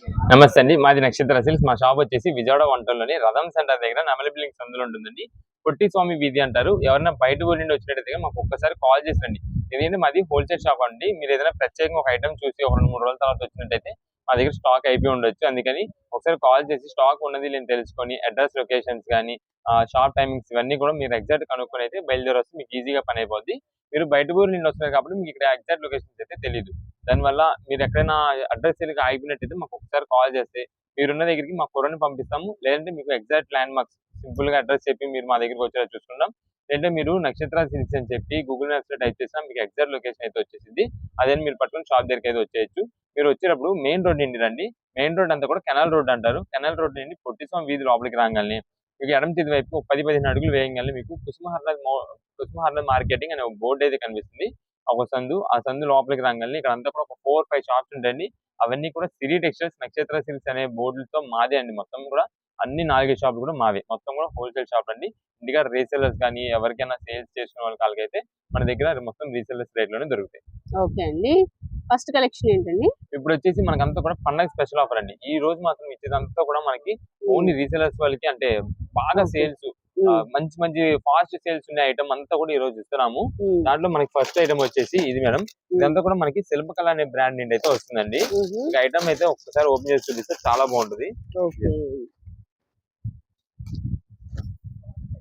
నమస్తే అండి. మాది నక్షత్ర సిల్క్స్. మా షాప్ వచ్చేసి విజయవాడ వంటల్లోని రథం సెంటర్ దగ్గర నెమలి బిల్డింగ్స్ అందులో ఉంటుందండి. పొట్టి స్వామి వీధి అంటారు. ఎవరైనా బయట ఊరి నుండి వచ్చినట్టయితే మాకు ఒక్కసారి కాల్ చేసి రండి. ఎందుకంటే మాది హోల్‌సేల్ షాప్ అండి. మీరు ఏదైనా ప్రత్యేకంగా ఒక ఐటెమ్ చూసి ఒక 2, 3 రోజుల తర్వాత వచ్చినట్టయితే మా దగ్గర స్టాక్ అయిపోయి ఉండొచ్చు. అందుకని ఒకసారి కాల్ చేసి స్టాక్ ఉన్నది లేనిది తెలుసుకొని అడ్రెస్, లొకేషన్స్ గాని, షాప్ టైమింగ్స్ ఇవన్నీ కూడా మీరు ఎగ్జాక్ట్ కనుక్కొని అయితే బయలుదేరొస్తే మీకు ఈజీగా పని అయిపోద్ది. మీరు బయట ఊరు నుండి వస్తున్నారు కాబట్టి మీకు ఇక్కడ ఎగ్జాక్ట్ లొకేషన్స్ అయితే తెలీదు. దానివల్ల మీరు ఎక్కడైనా అడ్రస్ తెలియక ఆగిపోయినట్టయితే మాకు ఒకసారి కాల్ చేస్తే మీరున్న దగ్గరికి మా కొరియర్‌ని పంపిస్తాము. లేదంటే మీకు ఎగ్జాక్ట్ ల్యాండ్ మార్క్స్ సింపుల్‌గా అడ్రెస్ చెప్పి మీరు మా దగ్గరికి వచ్చేలా చూసుకుంటాం. లేదంటే మీరు నక్షత్ర సిల్క్స్ అని చెప్పి గూగుల్ మ్యాప్స్‌లో టైప్ చేసినా మీకు ఎగ్జాక్ట్ లొకేషన్ అయితే వచ్చేసిద్ది. అదే మీరు పట్టుకొని షాప్ దగ్గరికైతే వచ్చేయొచ్చు. మీరు వచ్చేటప్పుడు మెయిన్ రోడ్ నుండి రండి. మెయిన్ రోడ్ అంతా కూడా కెనాల్ రోడ్ అంటారు. కెనాల్ రోడ్ నుండి పొట్టిస్వామి వీధి లోపలికి రాంగాల్నే మీకు ఎడమ చేతి వైపు ఒక 10, 15 అడుగులు వేయంగాల్నే మీకు కుసుమహర్నాథ్ మార్కెటింగ్ అనే ఒక బోర్డ్ అయితే కనిపిస్తుంది. ఒక సందు. ఆ సందు లోపలికి రాంగాల్నే ఇక్కడంతా కూడా ఒక 4, 5 షాప్స్ ఉంటాయండి. అవన్నీ కూడా సిరి టెక్స్టైల్స్, నక్షత్ర సిల్క్స్ అనే బోర్డులతో మాదే అండి మొత్తం కూడా. అన్ని 4, 5 షాపులు కూడా మావే. మొత్తం కూడా హోల్‌సేల్ షాపులండి. ఇంటికాడ రీసెల్లర్స్ గాని, ఎవరికైనా సేల్స్ చేసుకునే వాళ్ళకైతే మన దగ్గర మొత్తం రీసెల్లర్స్ రేట్‌లోనే దొరుకుతాయి. ఓకే అండి. ఫస్ట్ కలెక్షన్ ఏంటండి? ఇప్పుడొచ్చేసి మనకంతా కూడా పండగ స్పెషల్ ఆఫర్ అండి. ఈ రోజు మాత్రం ఇచ్చేదంతా కూడా మనకి ఓన్లీ రీసెల్లర్స్ వాళ్ళకి అంటే బాగా ఓకే. సేల్స్ మంచి మంచి ఫాస్ట్ సేల్స్ ఉన్న ఐటమ్ అంతా కూడా ఈ రోజు ఇస్తున్నాము. హ్మ్. దాంట్లో మనకి ఫస్ట్ ఐటమ్ వచ్చేసి ఇది మేడం. ఇదంతా కూడా మనకి శిల్పకళ అనే బ్రాండ్ నుండి అయితే వస్తుందండి. హుహు. ఈ ఐటమ్ అయితే ఒక్కసారి ఓపెన్ చేసి చూపిస్తే చాలా బాగుంటది. ఓకే.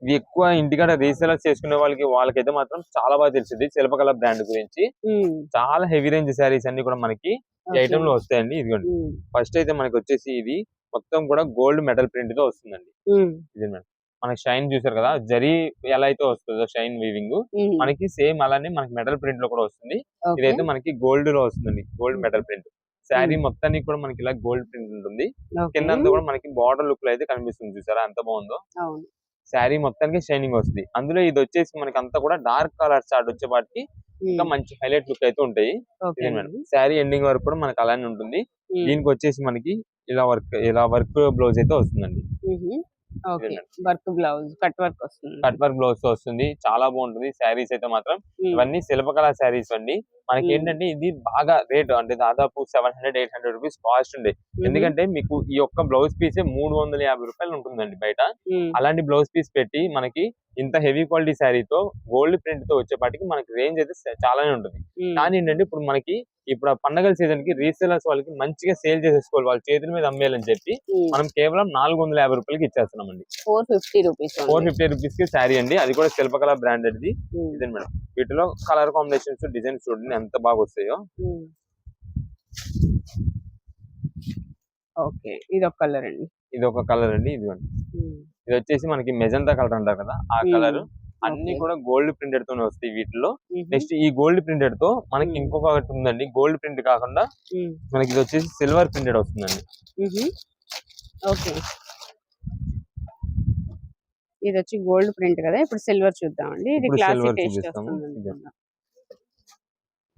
ఇది ఎక్కువ ఇంటికాడ రీసెలర్స్ చేసుకునే వాళ్ళకైతే మాత్రం చాలా బాగా తెలిసింది శిల్పకళ బ్రాండ్ గురించి. హ్మ్. చాలా హెవీ రేంజ్ శారీస్ అన్ని కూడా మనకి ఈ ఓకే. ఐటమ్ లో వస్తాయండి. ఇదిగోండి. హ్మ్. ఫస్ట్ అయితే మనకి వచ్చేసి ఇది మొత్తం కూడా గోల్డ్ మెటల్ ప్రింట్ తో వస్తుందండి. హ్మ్. ఇది మేడం. మనకి షైన్ చూసారు కదా! జరీ ఎలా అయితే వస్తదో షైన్ వీవింగ్ హ్మ్. మనకి సేమ్ అలానే మనకి మెటల్ ప్రింట్ లో కూడా వస్తుంది. ఓకే. ఇదైతే మనకి గోల్డ్ లో వస్తుందండి. గోల్డ్ హుహు. Metal print. శారీ హ్మ్. మొత్తానికి కూడా మనకి ఇలా గోల్డ్ ప్రింట్ ఉంటుంది. ఓకే. కిందంతా కూడా మనకి బార్డర్ లుక్ లో అయితే కనిపిస్తుంది చూసారా ఎంత బాగుందో. అవును. శారీ మొత్తానికి షైనింగ్ వస్తది. అందులో ఇదొచ్చేసి మనకంతా కూడా డార్క్ కలర్ షార్ట్ వచ్చేపాటికి ఇంకా హ్మ్. మంచి హైలైట్ లుక్ అయితే ఉంటాయి. ఇదే మేడం. ఓకేనండి. శారీ ఎండింగ్ వరకు కూడా మనకు అలానే ఉంటుంది. హ్మ్. దీనికొచ్చేసి మనకి ఇలా వర్క్ బ్లౌజ్ అయితే వస్తుందండి. హుహు. ఇదే okay. Madam. Work blouse, cut work వస్తుంది. కట్ వర్క్ బ్లౌజ్ తో వస్తుంది. చాలా బాగుంటుంది. శారీస్ అయితే మాత్రం హ్మ్. ఇవన్నీ శిల్పకళ శారీస్ అండి. హ్మ్. మనకేంటంటే ఇది బాగా రేట్ అంటే దాదాపు 700, 800 రూపీస్ కాస్ట్ ఉండే. హుహు. ఎందుకంటే మీకు ఈ యొక్క బ్లౌజ్ పీసే రూ. 350 ఉంటుందండి బయట. హ్మ్. అలాంటి బ్లౌజ్ పీస్ పెట్టి మనకి ఇంత హెవీ క్వాలిటీ శారీతో గోల్డ్ ప్రింట్ తో వచ్చేపాటికి మనకి రేంజ్ అయితే చాలానే ఉంటుంది. హ్మ్. కానీ ఏంటంటే ఇప్పుడు ఆ పండగల సీజన్ కి రీసెల్లర్స్ వాళ్ళకి మంచిగా సేల్ చేసేసుకోవాలి. వాళ్ళ చేతుల మీద అమ్మేయాలని చెప్పి హ్మ్. మనం కేవలం రూ. 450కి ఇచ్చేస్తున్నామండి. 450 రూపీస్ ఓన్లీ. 450 రూపీస్ కి శారీ అండి. అది కూడా శిల్పకళ బ్రాండెడ్‌ది. హ్మ్. ఇదే మేడం. వీటిలో కలర్ కాంబినేషన్స్, డిజైన్స్ చూడండి ఎంత బాగా వస్తాయో. హ్మ్. ఓకే. ఇదొక కలర్ అండి. ఇదొక కలర్ అండి. ఇదిగోండి. హ్మ్. ఇదొచ్చేసి మనకి మెజంతా కలర్ అంటారు కదా! ఆ హ్మ్. కలర్. అన్ని ఓకే. కూడా గోల్డ్ ప్రింటెడ్ తోనే వస్తాయి వీటిల్లో. హుహు. నెక్స్ట్ ఈ గోల్డ్ ప్రింటెడ్ తో మనకి హ్మ్. ఇంకొకటి ఉందండి. గోల్డ్ ప్రింట్ కాకుండా హ్మ్. మనకి ఇదొచ్చేసి సిల్వర్ ప్రింటెడ్ వస్తుందండి. హుహు. ఓకే. ఇదొచ్చి గోల్డ్ ప్రింట్ కదా! ఇప్పుడు సిల్వర్ చూద్దామండి. ఇది ఇప్పుడు క్లాసీ సిల్వర్ టేస్ట్ చూపిస్తాము. ఇదే. వస్తుందనుకుంటా.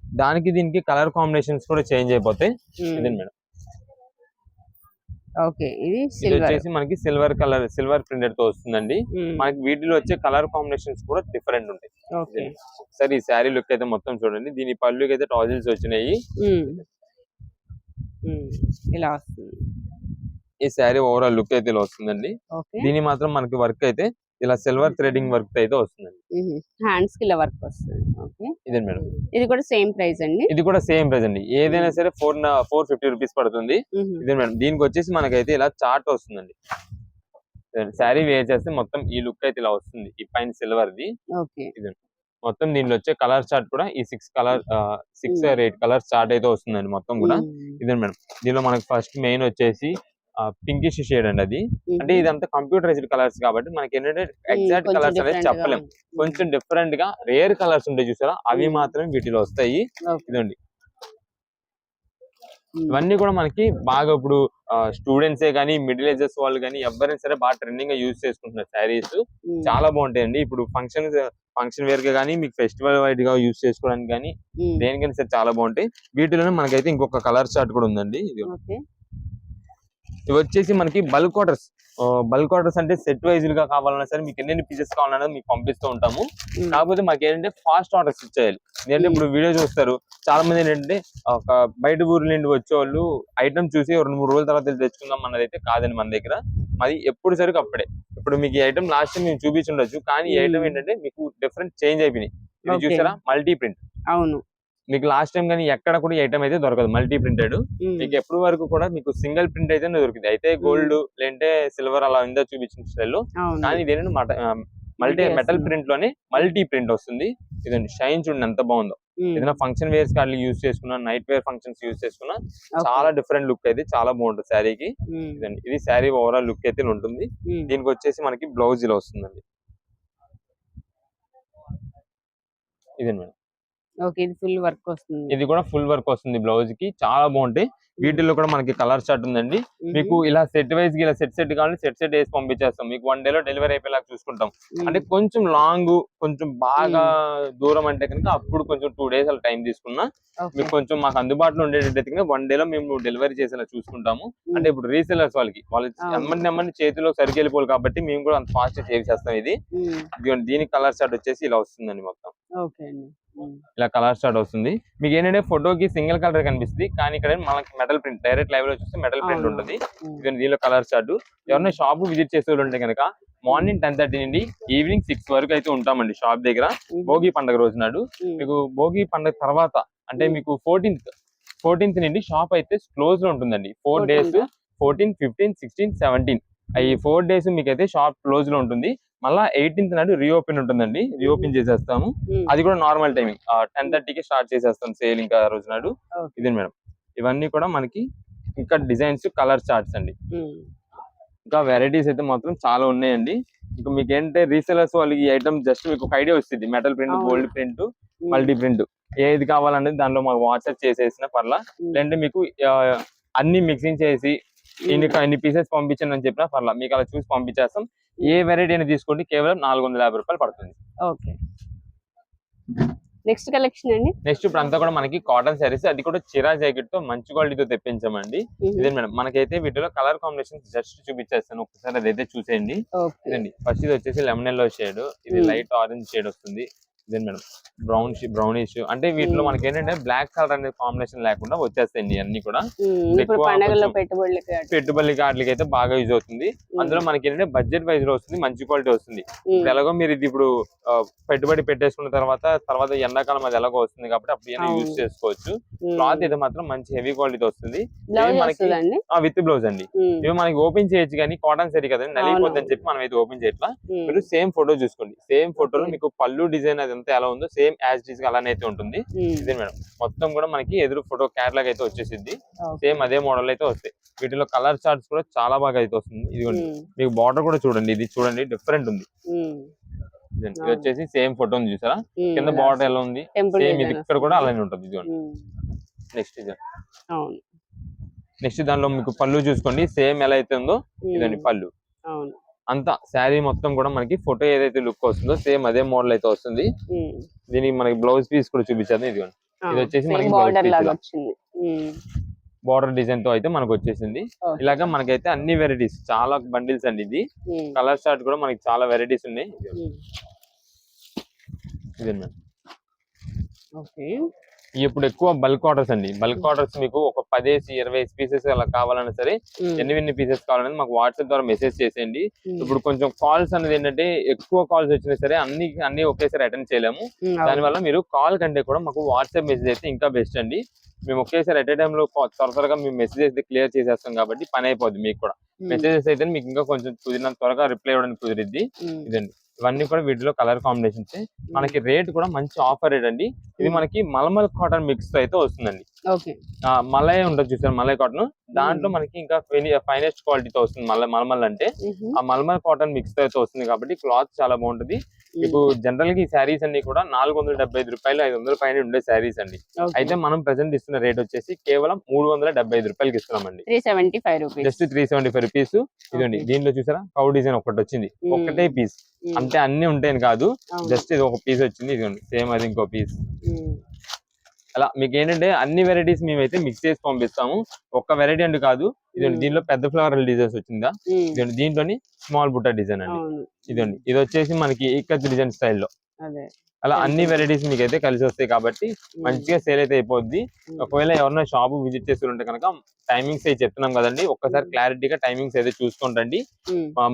దానికి దీనికి కలర్ కాంబినేషన్స్ కూడా చేంజ్ అయిపోతాయి. హ్మ్. ఇదే మేడం. ఓకే. ఇది సిల్వర్. ఇదొచ్చేసి మనకి సిల్వర్ ప్రింటెడ్ తో వస్తుందండి. హ్మ్. మనకి వీటిలో వచ్చే కలర్ కాంబినేషన్స్ కూడా డిఫరెంట్ ఉంటాయి. ఓకే. ఇదండి. ఒకసారి ఈ శారీ లుక్ అయితే మొత్తం చూడండి. దీని పళ్ళుకి అయితే టాజిల్స్ వచ్చినాయి. హ్మ్. హ్మ్. ఇలా వస్తుంది. ఈ శారీ ఓవరాల్ లుక్ అయితే ఇలా వస్తుందండి. ఓకే. దీని మాత్రం మనకి వర్క్ అయితే ఇలా సిల్వర్ థ్రెడింగ్ వర్క్ అయితే వస్తుందండి. హుహు. హ్యాండ్స్‌కి ఇలా వర్క్ వస్తుంది. ఓకే. ఇదే మేడం. ఇది కూడా సేమ్ ప్రైస్ అండి? ఇది కూడా సేమ్ ప్రైస్ అండి. ఏదైనా హ్మ్. సరే 450 రూపీస్ పడుతుంది. హుహు. ఇదే మేడం. దీనికి వచ్చేసి మనకైతే ఇలా చార్ట్ వస్తుందండి. శారీ వేర్ చేస్తే మొత్తం ఈ లుక్ అయితే ఇలా వస్తుంది. ఈ పైన సిల్వర్‌ది. ఓకే. ఇదండి. మొత్తం దీనిలో వచ్చే కలర్ చార్ట్ కూడా ఈ 6 హ్మ్. ఆర్ 8 కలర్స్ చార్ట్ అయితే వస్తుందండి మొత్తం కూడా. హ్మ్. ఇదే మేడం. దీనిలో మనకి ఫస్ట్ మెయిన్ వచ్చేసి పింకిష్ షేడ్ అండి అది. అంటే హుహు. ఇదంతా కంప్యూటరైజ్డ్ కలర్స్ కాబట్టి మనకేంటంటే హ్మ్. ఎగ్జాక్ట్ కొంచెం కలర్స్ అనేది డిఫరెంట్‌గా చెప్పలేం. ఉంది. హ్మ్. కొంచెం డిఫరెంట్ గా రేర్ కలర్స్ ఉంటాయి చూసారా? అవి హ్మ్. మాత్రమే వీటిలో వస్తాయి. ఓకే. ఇదండి. హ్మ్. ఇవన్నీ కూడా మనకి బాగా ఇప్పుడు స్టూడెంట్సే గాని, మిడిల్ ఏజెస్ వాళ్ళు గాని ఎవ్వరైనా సరే బాగా ట్రెండింగ్ గా యూజ్ చేసుకుంటున్నారు శారీస్. హ్మ్. చాలా బాగుంటాయండి. ఇప్పుడు ఫంక్షన్ వేర్ గా గాని, మీకు ఫెస్టివల్ వైడ్ గా యూజ్ చేసుకోవడానికి గాని, హ్మ్. దేనికైనా సరే చాలా బాగుంటాయి. వీటిలోనే మనకైతే ఇంకొక కలర్ చార్ట్ కూడా ఉందండి. ఇది ఓకే. ఇవి వచ్చేసి మనకి బల్క్ ఆర్డర్స్ అంటే సెట్ వైజ్ గా కావాలన్నా సరే మీకు ఎన్ని పీసెస్ కావాలన్నా మీకు పంపిస్తూ ఉంటాము. కాకపోతే మాకు ఏంటంటే ఫాస్ట్ ఆర్డర్స్ ఇచ్చేయాలి. ఎందుకంటే ఇప్పుడు వీడియో చూస్తారు చాలా మంది ఏంటంటే ఒక బయట ఊర్ల నుండి వచ్చేవాళ్ళు ఐటమ్ చూసి 2-3 రోజుల తర్వాత తెచ్చుకుందాం అన్నది అయితే కాదండి మన దగ్గర. మరి ఎప్పుడు సరికి అప్పుడే. ఇప్పుడు మీకు ఈ ఐటమ్ లాస్ట్ టైం మేము చూపించుండొచ్చు, కానీ ఈ ఐటమ్ ఏంటంటే మీకు డిఫరెంట్ చేంజ్ అయిపోయినాయి. ఇది చూసారా, మల్టీ ప్రింట్. అవును, మీకు లాస్ట్ టైం కానీ ఎక్కడ కూడా ఈ ఐటమ్ అయితే దొరకదు మల్టీ ప్రింటెడ్. మీకు ఎప్పుడు వరకు కూడా మీకు సింగిల్ ప్రింట్ అయితే దొరికింది. అయితే గోల్డ్ లేదంటే సిల్వర్ అలా ఉందో చూపించిన స్టైల్, కానీ ఇదేంటంటే మల్టీ మెటల్ ప్రింట్ లోనే మల్టీ ప్రింట్ వస్తుంది. ఇదండి షైన్ చూడండి ఎంత బాగుందో. ఏదైనా ఫంక్షన్ వేర్స్ కార్లు యూజ్ చేసుకున్నా, నైట్ వేర్ ఫంక్షన్స్ యూజ్ చేసుకున్నా చాలా డిఫరెంట్ లుక్ అయితే చాలా బాగుంటుంది శారీకి. ఇదండి ఇది శారీ ఓవరాల్ లుక్ అయితే ఉంటుంది. దీనికి వచ్చేసి మనకి బ్లౌజ్ ఇలా వస్తుందండి. ఇదండి మేడం. ఓకే, ఇది ఫుల్ వర్క్ వస్తుంది. ఇది కూడా ఫుల్ వర్క్ వస్తుంది బ్లౌజ్ కి, చాలా బాగుంటాయి. వీటిల్లో కూడా మనకి కలర్ చార్ట్ ఉందండి. మీకు ఇలా సెట్ వైజ్ గా ఇలా సెట్ కావాలి, సెట్ వేసి పంపించేస్తాం. మీకు 1 డే లో డెలివరీ అయిపోయేలా చూసుకుంటాం. అంటే కొంచెం లాంగ్, కొంచెం బాగా దూరం అంటే కనుక అప్పుడు కొంచెం 2 days అలా టైం తీసుకున్నా మీకు కొంచెం మాకు అందుబాటులో ఉండేటట్టు 1 day లో మేము డెలివరీ చేసేలా చూసుకుంటాము. అంటే ఇప్పుడు రీసెలర్స్ వాళ్ళు ఎమ్మని చేతిలో సరికి వెళ్ళిపోవాలి కాబట్టి మేము కూడా అంత ఫాస్ట్ చేసేస్తాం. ఇది దీనికి కలర్ చార్ట్ వచ్చేసి ఇలా వస్తుందండి మొత్తం. ఇలా కలర్ స్టార్ట్ వస్తుంది. మీకు ఏంటంటే ఫోటోకి సింగిల్ కలర్ కనిపిస్తుంది, కానీ ఇక్కడ మనకి మెటల్ ప్రింట్, డైరెక్ట్ లైవ్ లో చూస్తే మెటల్ ప్రింట్ ఉంటుంది. దీనిలో కలర్ స్టార్ట్. ఎవరైనా షాప్ విజిట్ చేసే వాళ్ళు ఉంటే కనుక మార్నింగ్ 10:30 నుండి ఈవినింగ్ 6 వరకు అయితే ఉంటామండి షాప్ దగ్గర. భోగి పండుగ రోజు నాడు మీకు భోగి పండుగ తర్వాత అంటే మీకు 14th నుండి షాప్ అయితే క్లోజ్ లో ఉంటుందండి. 4 days 14, 15, 16, 17 ఈ 4 days మీకైతే షాప్ క్లోజ్ లో ఉంటుంది. మళ్ళా 18th నాడు రీఓపెన్ ఉంటుందండి. రీఓపెన్ చేసేస్తాము. అది కూడా నార్మల్ టైమింగ్ 10:30కి స్టార్ట్ చేసేస్తాం సేల్ ఇంకా రోజు నాడు. ఇదే మేడం. ఇవన్నీ కూడా మనకి ఇంకా డిజైన్స్, కలర్ చార్ట్స్ అండి. ఇంకా వెరైటీస్ అయితే మాత్రం చాలా ఉన్నాయండి. ఇంకా మీకు ఏంటంటే రీసెలర్స్ వాళ్ళకి ఈ ఐటమ్ జస్ట్ మీకు ఒక ఐడియా వస్తుంది. Metal print, gold print, multi print ఏది కావాలనేది దానిలో మాకు వాట్సాప్ చేసేసిన పర్లా. లేదంటే మీకు అన్ని మిక్సింగ్ చేసి ఇన్ని పీసెస్ పంపించండి అని చెప్పినా పర్లా, మీకు అలా చూసి పంపించేస్తాం. ఏ వెరైటీ అయినా తీసుకోండి, కేవలం 450 రూపాయలు పడుతుంది. ఓకే, నెక్స్ట్ కలెక్షన్ అండి. నెక్స్ట్ ఇప్పుడు అంతా కూడా మనకి కాటన్ శారీస్, అది కూడా చిరా జాకెట్ తో మంచి క్వాలిటీతో తెప్పించామండి. ఇదే మేడం. మనకైతే వీటిలో కలర్ కాంబినేషన్ జస్ట్ చూపించేస్తాను, ఒకసారి అదైతే చూసేయండి. ఇదండి ఫస్ట్ ఇది వచ్చేసి లెమన్ ఎల్లో షేడ్, ఇది లైట్ ఆరెంజ్ షేడ్ వస్తుంది. ఇదే మేడం బ్రౌనిష్. అంటే వీటిలో మనకి ఏంటంటే బ్లాక్ కలర్ అనేది కాంబినేషన్ లేకుండా వచ్చేస్తాయండి అన్ని కూడా. పెట్టుబడి కార్డులకి అయితే బాగా యూజ్ అవుతుంది. అందులో మనకి ఏంటంటే బడ్జెట్ వైజ్ లో వస్తుంది, మంచి క్వాలిటీ వస్తుంది. ఎలాగో మీరు ఇది ఇప్పుడు పెట్టుబడి పెట్టేసుకున్న తర్వాత ఎండాకాలం అది ఎలాగో వస్తుంది కాబట్టి అప్పుడు యూజ్ చేసుకోవచ్చు. క్లాత్ అయితే మాత్రం మంచి హెవీ క్వాలిటీ వస్తుంది. విత్ బ్లౌజ్ అండి. ఇవి మనకి ఓపెన్ చేయొచ్చు, కానీ కాటన్ సరి కదండి నలిగిపోద్ది అని చెప్పి మనం అయితే ఓపెన్ చేయట్లా. మీరు సేమ్ ఫోటో చూసుకోండి. సేమ్ ఫోటోలో మీకు పళ్ళు డిజైన్ అదంతా ఎలా ఉందో సేమ్ యాజ్ ఇట్ ఈస్ అలానే అయితే ఉంటుంది. ఇదే మేడం. మొత్తం కూడా మనకి ఎదురు ఫోటో క్యాటలాగ్ అయితే వచ్చేసింది. సేమ్ అదే మోడల్ అయితే వస్తాయి. వీటిలో కలర్ చార్ట్స్ కూడా చాలా బాగా అయితే వస్తుంది. ఇదిగోండి మీకు బార్డర్ కూడా చూడండి, ఇది చూడండి డిఫరెంట్ ఉంది. ఇది వచ్చేసి సేమ్ ఫోటో ఉంది చూసారా, కింద బార్డర్ ఎలా ఉంది సేమ్ ఇది ఇక్కడ కూడా అలానే ఉంటుంది. ఇదిగోండి నెక్స్ట్ దానిలో మీకు పళ్ళు చూసుకోండి, సేమ్ ఎలా అయితే ఉందో ఇదండి పళ్ళు. అంతా శారీ మొత్తం కూడా మనకి ఫోటో ఏదైతే లుక్ వస్తుందో సేమ్ అదే మోడల్ అయితే వస్తుంది. దీనికి మనకి బ్లౌజ్ పీస్ కూడా చూపించాను. ఇదిగోండి ఇది వచ్చేసి మనకి బార్డర్ డిజైన్ తో అయితే మనకు వచ్చేసింది. ఇలాగా మనకైతే అన్ని వెరైటీస్, చాలా బండిల్స్ అండి. ఇది కలర్ చార్ట్ కూడా మనకి చాలా వెరైటీస్ ఉన్నాయి. ఇదే మేడం. ఇప్పుడు ఎక్కువ బల్క్ ఆర్డర్స్ అండి. బల్క్ ఆర్డర్స్ మీకు ఒక 10-20 పీసెస్ అలా కావాలన్నా సరే, ఎన్ని పీసెస్ కావాలనేది మాకు వాట్సాప్ ద్వారా మెసేజ్ చేసేయండి. ఇప్పుడు కొంచెం కాల్స్ అనేది ఏంటంటే ఎక్కువ కాల్స్ వచ్చినా సరే అన్ని ఒకేసారి అటెండ్ చేయలేము. దానివల్ల మీరు కాల్ కంటే కూడా మాకు వాట్సాప్ మెసేజ్ అయితే ఇంకా బెస్ట్ అండి. మేము ఒకేసారి ఎట్ ఏ టైమ్ లో త్వరగా మేము మెసేజ్ అయితే క్లియర్ చేసేస్తాం కాబట్టి పని అయిపోద్ది. మీకు కూడా మెసేజెస్ అయితే మీకు ఇంకా కొంచెం కుదిరినంత త్వరగా రిప్లై ఇవ్వడానికి కుదిరిద్ది. ఇదండి ఇవన్నీ కూడా వీటిలో కలర్ కాంబినేషన్స్. మనకి రేట్ కూడా మంచి ఆఫర్ రేట్ అండి. ఇది మనకి మల్మల్ కాటన్ మిక్స్ తో అయితే వస్తుందండి. మలై ఉంటుంది చూసారు, మలై కాటన్, దాంట్లో మనకి ఇంకా ఫైనెస్ట్ క్వాలిటీతో వస్తుంది. మల్మల్ అంటే ఆ మల్మల్ కాటన్ మిక్స్ తో అయితే వస్తుంది కాబట్టి క్లాత్ చాలా బాగుంటుంది. మీకు జనరల్ గా ఈ శారీస్ అన్ని కూడా 475 రూపాయలు 500 పైన ఉండే శారీస్ అండి. అయితే మనం ప్రెసెంట్ ఇస్తున్న రేట్ వచ్చేసి కేవలం 375 రూపాయలకి ఇస్తున్నామండి. Just 375 rupees. ఇదండి దీంట్లో చూసారా కౌ డిజైన్ ఒకటి వచ్చింది, ఒకటే పీస్. అంటే అన్ని ఉంటాయని కాదు, జస్ట్ ఇది ఒక పీస్ వచ్చింది. ఇదిగోండి సేమ్ అది ఇంకో పీస్. అలా మీకు ఏంటంటే అన్ని వెరైటీస్ మేమైతే మిక్స్ చేసి పంపిస్తాము. ఒక్క వెరైటీ అంటూ కాదు. ఇదండి దీనిలో పెద్ద ఫ్లవరల్ డిజైన్స్ వచ్చిందా, ఇదండి దీంట్లోని స్మాల్ బుట్ట డిజైన్ అండి. ఇదండి ఇది వచ్చేసి మనకి ఇక్కత్ డిజైన్ స్టైల్లో. అలా అన్ని వెరైటీస్ మీకు అయితే కలిసి వస్తాయి కాబట్టి మంచిగా సేల్ అయితే అయిపోద్ది. ఒకవేళ ఎవరైనా షాప్ విజిట్ చేస్తుంటే కనుక టైమింగ్స్ అయితే చెప్తున్నాం కదండి, ఒక్కసారి క్లారిటీగా టైమింగ్స్ అయితే చూసుకుంటండి.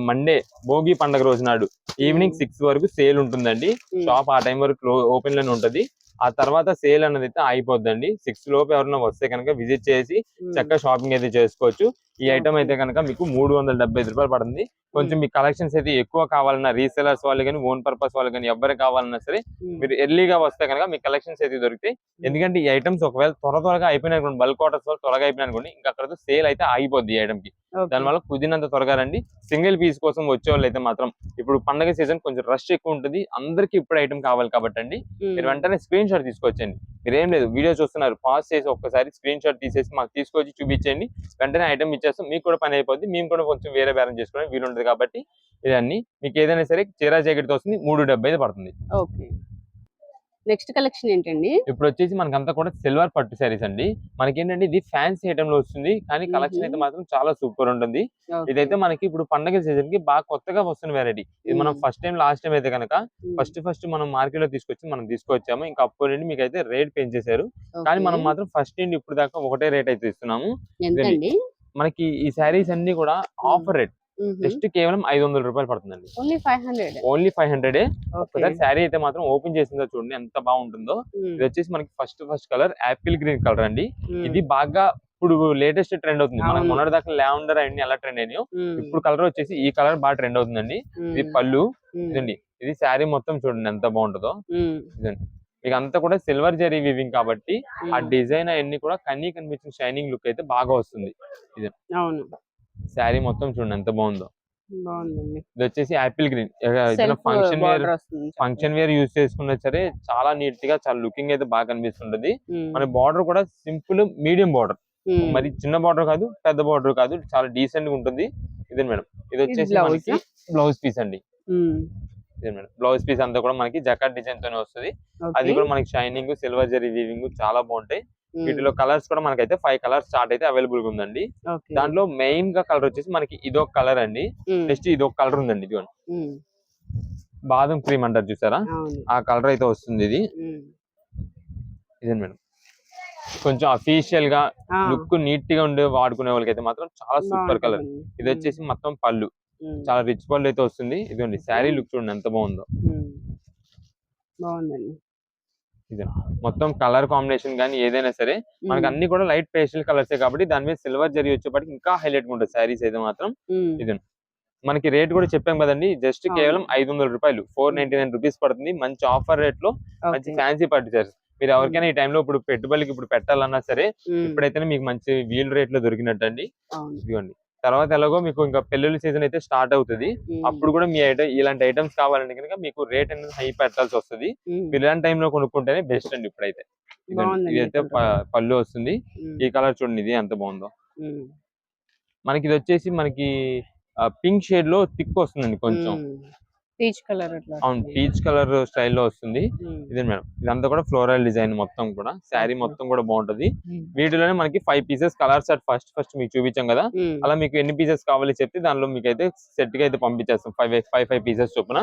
మండే భోగి పండుగ రోజు నాడు ఈవినింగ్ 6 వరకు సేల్ ఉంటుందండి. షాప్ ఆ టైం వరకు ఓపెన్ లోనే ఉంటది. ఆ తర్వాత సేల్ అనేది అయితే అయిపోద్దండి. 6 లోపు ఎవరైనా వస్తే కనుక విజిట్ చేసి చక్కగా షాపింగ్ అయితే చేసుకోవచ్చు. ఈ ఐటమ్ అయితే కనుక మీకు 375 రూపాయలు పడుతుంది. కొంచెం మీ కలెక్షన్స్ అయితే ఎక్కువ కావాలన్నా రీసెలర్స్ వాళ్ళు కానీ ఓన్ పర్పస్ వాళ్ళు కానీ ఎవరు కావాలన్నా సరే మీరు ఎర్లీగా వస్తే కనుక మీ కలెక్షన్స్ అయితే దొరుకుతాయి. ఎందుకంటే ఈ ఐటమ్స్ ఒకవేళ త్వరగా అయిపోయినా బల్క్ ఆర్డర్స్ వల్ల త్వరగా అయిపోయినా అనుకోండి, ఇంకా అక్కడ సేల్ అయితే ఆగిపోద్ది ఈ ఐటమ్ కి. దానివల్ల కుదిరినంత త్వరగా రండి. సింగిల్ పీస్ కోసం వచ్చే వాళ్ళు అయితే మాత్రం ఇప్పుడు పండగ సీజన్ కొంచెం రష్ ఎక్కువ ఉంటుంది. అందరికి ఇప్పుడు ఐటమ్ కావాలి కాబట్టి అండి మీరు వెంటనే స్క్రీన్ షాట్ తీసుకొచ్చండి. మీరేం లేదు, వీడియో చూస్తున్నారు, పాస్ చేసి ఒక్కసారి స్క్రీన్ షాట్ తీసేసి మాకు తీసుకొచ్చి చూపించండి. వెంటనే ఐటమ్ ఇచ్చేస్తాం, మీకు కూడా పని అయిపోద్ది. మేము కూడా కొంచెం వేరే బేరం చేసుకోవడానికి వీలుంటుంది కాబట్టి ఇదన్నీ మీకు ఏదైనా సరే చీరా జాకెట్ తో వస్తుంది. 375 పడుతుంది. నెక్స్ట్ కలెక్షన్ ఏంటండి? ఇప్పుడు వచ్చేసి మనకంతా కూడా సిల్వర్ పట్టు శారీస్ అండి. మనకి ఏంటంటే ఇది ఫ్యాన్సీ ఐటమ్ లో వస్తుంది, కానీ కలెక్షన్ అయితే మాత్రం చాలా సూపర్ ఉంటుంది. ఇదైతే మనకి ఇప్పుడు పండగ సీజన్ కి బాగా కొత్తగా వస్తున్న వెరైటీ. ఇది మనం లాస్ట్ టైం అయితే కనుక ఫస్ట్ మనం మార్కెట్ లో మనం తీసుకొచ్చాము. ఇంకా అప్పటి నుండి మీకు అయితే రేట్ పెంచేశారు, కానీ మనం మాత్రం ఫస్ట్ నుండి ఇప్పుడు దాకా ఒకటే రేట్ అయితే ఇస్తున్నాము. మనకి ఈ శారీస్ అన్ని కూడా ఆఫర్ రేట్, జస్ట్ కేవలం 500 రూపాయలు పడుతుందండి. ఓన్లీ 500. ఒకసారి శారీ అయితే మాత్రం ఓపెన్ చేసిందో చూడండి ఎంత బాగుంటుందో. ఇది వచ్చేసి మనకి first colour Apple green colour అండి. ఇది బాగా ఇప్పుడు లేటెస్ట్ ట్రెండ్ అవుతుంది. మనకి మొన్నటి దాకా లావెండర్ అన్ని ఎలా ట్రెండ్ అయినాయో ఇప్పుడు కలర్ వచ్చేసి ఈ కలర్ బాగా ట్రెండ్ అవుతుందండి. ఇది పళ్ళు, ఇదండి ఇది శారీ మొత్తం చూడండి ఎంత బాగుంటుందో. ఇదండి మీకు అంతా కూడా సిల్వర్ జరీ వీవింగ్ కాబట్టి ఆ డిజైన్ అవన్నీ కూడా కన్నీ కనిపించిన షైనింగ్ లుక్ అయితే బాగా వస్తుంది. ఇది శారీ మొత్తం చూడండి ఎంత బాగుందో. ఇది వచ్చేసి apple green. Function wear use చేసుకున్నా సరే చాలా నీట్ గా చాలా లుకింగ్ అయితే బాగా కనిపిస్తుంటది. మన బార్డర్ కూడా సింపుల్ మీడియం బార్డర్, మరి చిన్న బార్డర్ కాదు పెద్ద బార్డర్ కాదు, చాలా డీసెంట్ గా ఉంటుంది. ఇదే మేడం ఇది వచ్చేసి మనకి బ్లౌజ్ పీస్ అండి. ఇదే మేడం బ్లౌజ్ పీస్ అంతా కూడా మనకి జకాట్ డిజైన్ తోనే వస్తుంది. అది కూడా మనకి షైనింగ్ సిల్వర్ జరీ వీవింగ్ చాలా బాగుంటాయి. వీటిలో కలర్స్ కూడా మనకైతే 5 కలర్స్ స్టార్ట్ అయితే అవైలబుల్ గా ఉందండి. దాంట్లో మెయిన్ గా కలర్ వచ్చేసి మనకి ఇదొక కలర్ అండి. నెక్స్ట్ ఇదొక కలర్ ఉందండి. ఇది బాదం క్రీమ్ అంటారు చూసారా, ఆ కలర్ అయితే వస్తుంది. ఇదే మేడం కొంచెం అఫీషియల్ గా లుక్ నీట్ గా ఉండే వాడుకునే వాళ్ళకి అయితే మాత్రం చాలా సూపర్ కలర్. ఇది వచ్చేసి మొత్తం పళ్ళు, చాలా రిచ్ పళ్ళు అయితే వస్తుంది. ఇదండి శారీ లుక్ చూడండి ఎంత బాగుందో. ఇది మొత్తం కలర్ కాంబినేషన్ కానీ ఏదైనా సరే మనకి అన్ని కూడా లైట్ పేస్టల్ కలర్స్ కాబట్టి దాని మీద సిల్వర్ జరీ వచ్చేప్పటికి ఇంకా హైలైట్ గా ఉంటుంది శారీస్ అయితే మాత్రం. ఇది మనకి రేట్ కూడా చెప్పాం కదండి, జస్ట్ కేవలం 500 రూపాయలు 499 రూపీస్ పడుతుంది. మంచి ఆఫర్ రేట్ లో మంచి ఫ్యాన్సీ పట్టు శారీస్. మీరు ఎవరికైనా ఈ టైంలో ఇప్పుడు పెట్టుబడికి ఇప్పుడు పెట్టాలన్నా సరే ఇప్పుడైతే మీకు మంచి వీల్ రేట్ లో దొరికినట్టు అండి. ఇదిగోండి తర్వాత ఎలాగో మీకు ఇంకా పెళ్లిళ్ళ సీజన్ అయితే స్టార్ట్ అవుతుంది. అప్పుడు కూడా మీ ఇలాంటి ఐటమ్స్ కావాలంటే కనుక మీకు రేట్ అనేది హై పెట్టాల్సి వస్తుంది. మీరు ఇలాంటి టైంలో కొనుక్కుంటేనే బెస్ట్ అండి. ఇప్పుడైతే ఇదైతే పళ్ళు వస్తుంది. ఈ కలర్ చూడండి ఇది ఎంత బాగుందో. మనకి ఇది వచ్చేసి మనకి పింక్ షేడ్ లో థిక్ వస్తుందండి, కొంచెం పీచ్ కలర్. అవును పీచ్ కలర్ స్టైల్లో వస్తుంది. ఇదే మేడం ఇదంతా కూడా ఫ్లోరల్ డిజైన్ మొత్తం కూడా శారీ మొత్తం కూడా బాగుంటది. వీటిలోనే మనకి 5 పీసెస్ కలర్ సెట్ ఫస్ట్ మీకు చూపించాం కదా, అలా మీకు ఎన్ని పీసెస్ కావాలి చెప్తే దానిలో మీకు అయితే సెట్ గా అయితే పంపించేస్తాం. 5 పీసెస్ చొప్పున.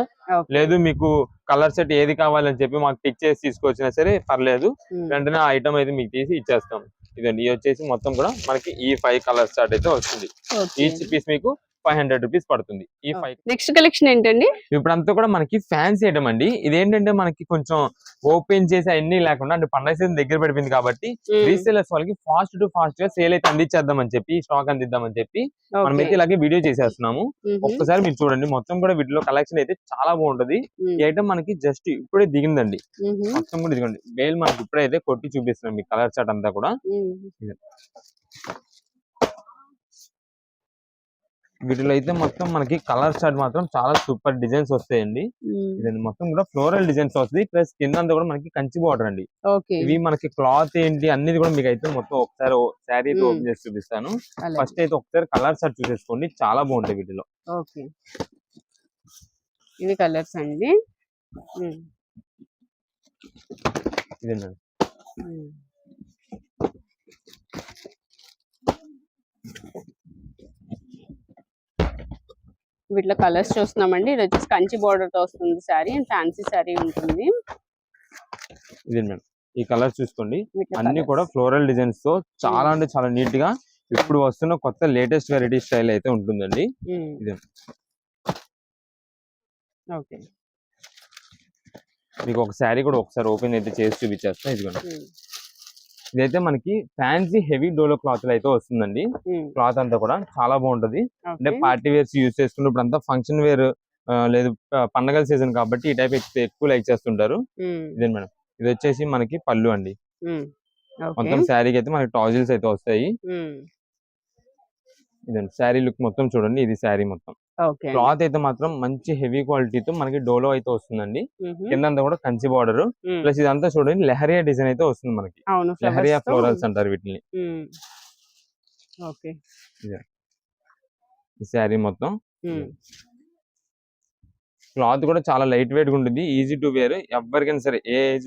లేదు మీకు కలర్ సెట్ ఏది కావాలని చెప్పి మాకు టిక్ చేసి తీసుకొచ్చినా సరే పర్లేదు, వెంటనే ఆ ఐటమ్ అయితే మీకు తీసి ఇచ్చేస్తాం. ఇదండి ఇది వచ్చేసి మొత్తం కూడా మనకి ఈ 5 కలర్ చార్ట్ అయితే వస్తుంది. ఈచ్ పీస్ మీకు 500 రూపీస్ పడుతుంది. ఈ 5 నెక్స్ట్ కలెక్షన్ ఏంటండి? ఇప్పుడంతా కూడా మనకి ఫ్యాన్సీ ఐటమ్ అండి. ఇదేంటంటే మనకి కొంచెం ఓపెన్ చేసి అన్ని లేకుండా అంటే పండగ సీజన్ దగ్గర పడిపోయింది కాబట్టి రీసేలర్స్ వాళ్ళకి ఫాస్ట్ గా సేల్ అయితే అందించేద్దాం అని చెప్పి, స్టాక్ అందిద్దామని చెప్పి మనం అయితే ఇలాగే వీడియో చేసేస్తున్నాము. ఒక్కసారి మీరు చూడండి మొత్తం కూడా వీటిలో కలెక్షన్ అయితే చాలా బాగుంటది. ఈ ఐటమ్ మనకి జస్ట్ ఇప్పుడే దిగిందండి. మొత్తం కూడా ఇదిగోండి బేల్ మనకి ఇప్పుడైతే కొట్టి చూపిస్తున్నాం మీ కలర్ చార్ట్ అంతా కూడా. వీటిలో అయితే మొత్తం మనకి కలర్ చార్ట్ మాత్రం చాలా సూపర్ డిజైన్స్ వస్తాయండి. ఇదండి మొత్తం కూడా ఫ్లోరల్ డిజైన్స్ వస్తాయి. ప్లస్ కింద అంతా కూడా మనకి కంచి బార్డర్ అండి. ఇవి మనకి క్లాత్ ఏంటి అన్ని కూడా మీకు అయితే మొత్తం ఒకసారి శారీ అయితే ఓపెన్ చేసి చూపిస్తాను. ఫస్ట్ అయితే ఒకసారి కలర్ చార్ట్ చూసేసుకోండి, చాలా బాగుంటాయి వీటిలో. ఇవి కలర్స్ అండి. ఇదేనండి వీటిలో కలర్స్ చూస్తున్నామండి. ఇది వచ్చేసి కంచి బార్డర్ తో వస్తుంది శారీ అండ్ ఫ్యాన్సీ శారీ ఉంటుంది. ఇది మేడం ఈ కలర్స్ చూసుకోండి, వీటిలో అన్ని కూడా colours. ఫ్లోరల్ డిజైన్స్ తో చాలా అంటే చాలా నీట్ గా ఇప్పుడు వస్తున్న కొత్త లేటెస్ట్ వెరైటీ స్టైల్ అయితే ఉంటుందండి. ఇది ఓకే, మీకు ఒక శారీ కూడా ఒకసారి ఓపెన్ అయితే చేసి చూపించేస్తాం. ఇదిగోండి, ఇదైతే మనకి ఫ్యాన్సీ హెవీ డోలో క్లాత్ అయితే వస్తుందండి. క్లాత్ అంతా కూడా చాలా బాగుంటది. అంటే పార్టీ వేర్స్ యూజ్ చేసుకున్నప్పుడు అంతా ఫంక్షన్ వేర్ లేదు పండగల సీజన్ కాబట్టి ఈ టైప్ ఎక్కువ లైక్ చేస్తుంటారు. ఇదే మేడం, ఇది వచ్చేసి మనకి పళ్ళు అండి. మొత్తం శారీకి అయితే మనకి టాజిల్స్ అయితే వస్తాయి. ఇదండి శారీ లుక్ మొత్తం చూడండి, ఇది శారీ మొత్తం. క్లాత్ అయితే మాత్రం మంచి హెవీ క్వాలిటీతో మనకి డోలో అయితే వస్తుందండి. కింద అంతా కూడా కంచి బార్డర్ ప్లస్ ఇదంతా చూడండి లెహరియా డిజైన్ అయితే వస్తుంది మనకి. లెహరియా ఫ్లోరల్స్ అంటారు వీటిని. ఈ శారీ మొత్తం క్లాత్ కూడా చాలా లైట్ వెయిట్ గా ఉంటుంది, ఈజీ టు వేర్. ఎవరికైనా సరే ఏ ఏజ్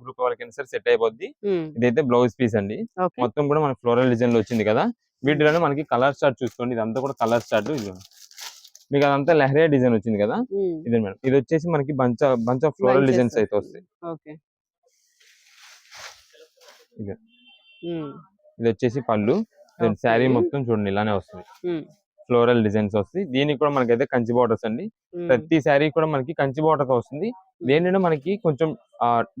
గ్రూప్ వాళ్ళకైనా సరే సెట్ అయిపోద్ది. ఇదైతే బ్లౌజ్ పీస్ అండి. మొత్తం కూడా మనకి ఫ్లోరల్ డిజైన్ లో వచ్చింది కదా. వీటిలోనే మనకి కలర్ స్టార్ట్ చూసుకోండి, ఇదంతా కూడా కలర్ స్టార్ట్. మీకు అదంతా లెహరియా డిజైన్ వచ్చింది కదా. ఇదే మేడం, ఇది వచ్చేసి మనకి బంచ్ ఆఫ్ ఫ్లోరల్ డిజైన్స్ అయితే వస్తాయి. ఇది వచ్చేసి పళ్ళు. శారీ మొత్తం చూడండి ఇలానే వస్తుంది, ఫ్లోరల్ డిజైన్స్ వస్తాయి. దీనికి కూడా మనకైతే కంచి బార్డర్స్ అండి. ప్రతి శారీ కూడా మనకి కంచి బార్డర్ తో వస్తుంది. దేనిలో మనకి కొంచెం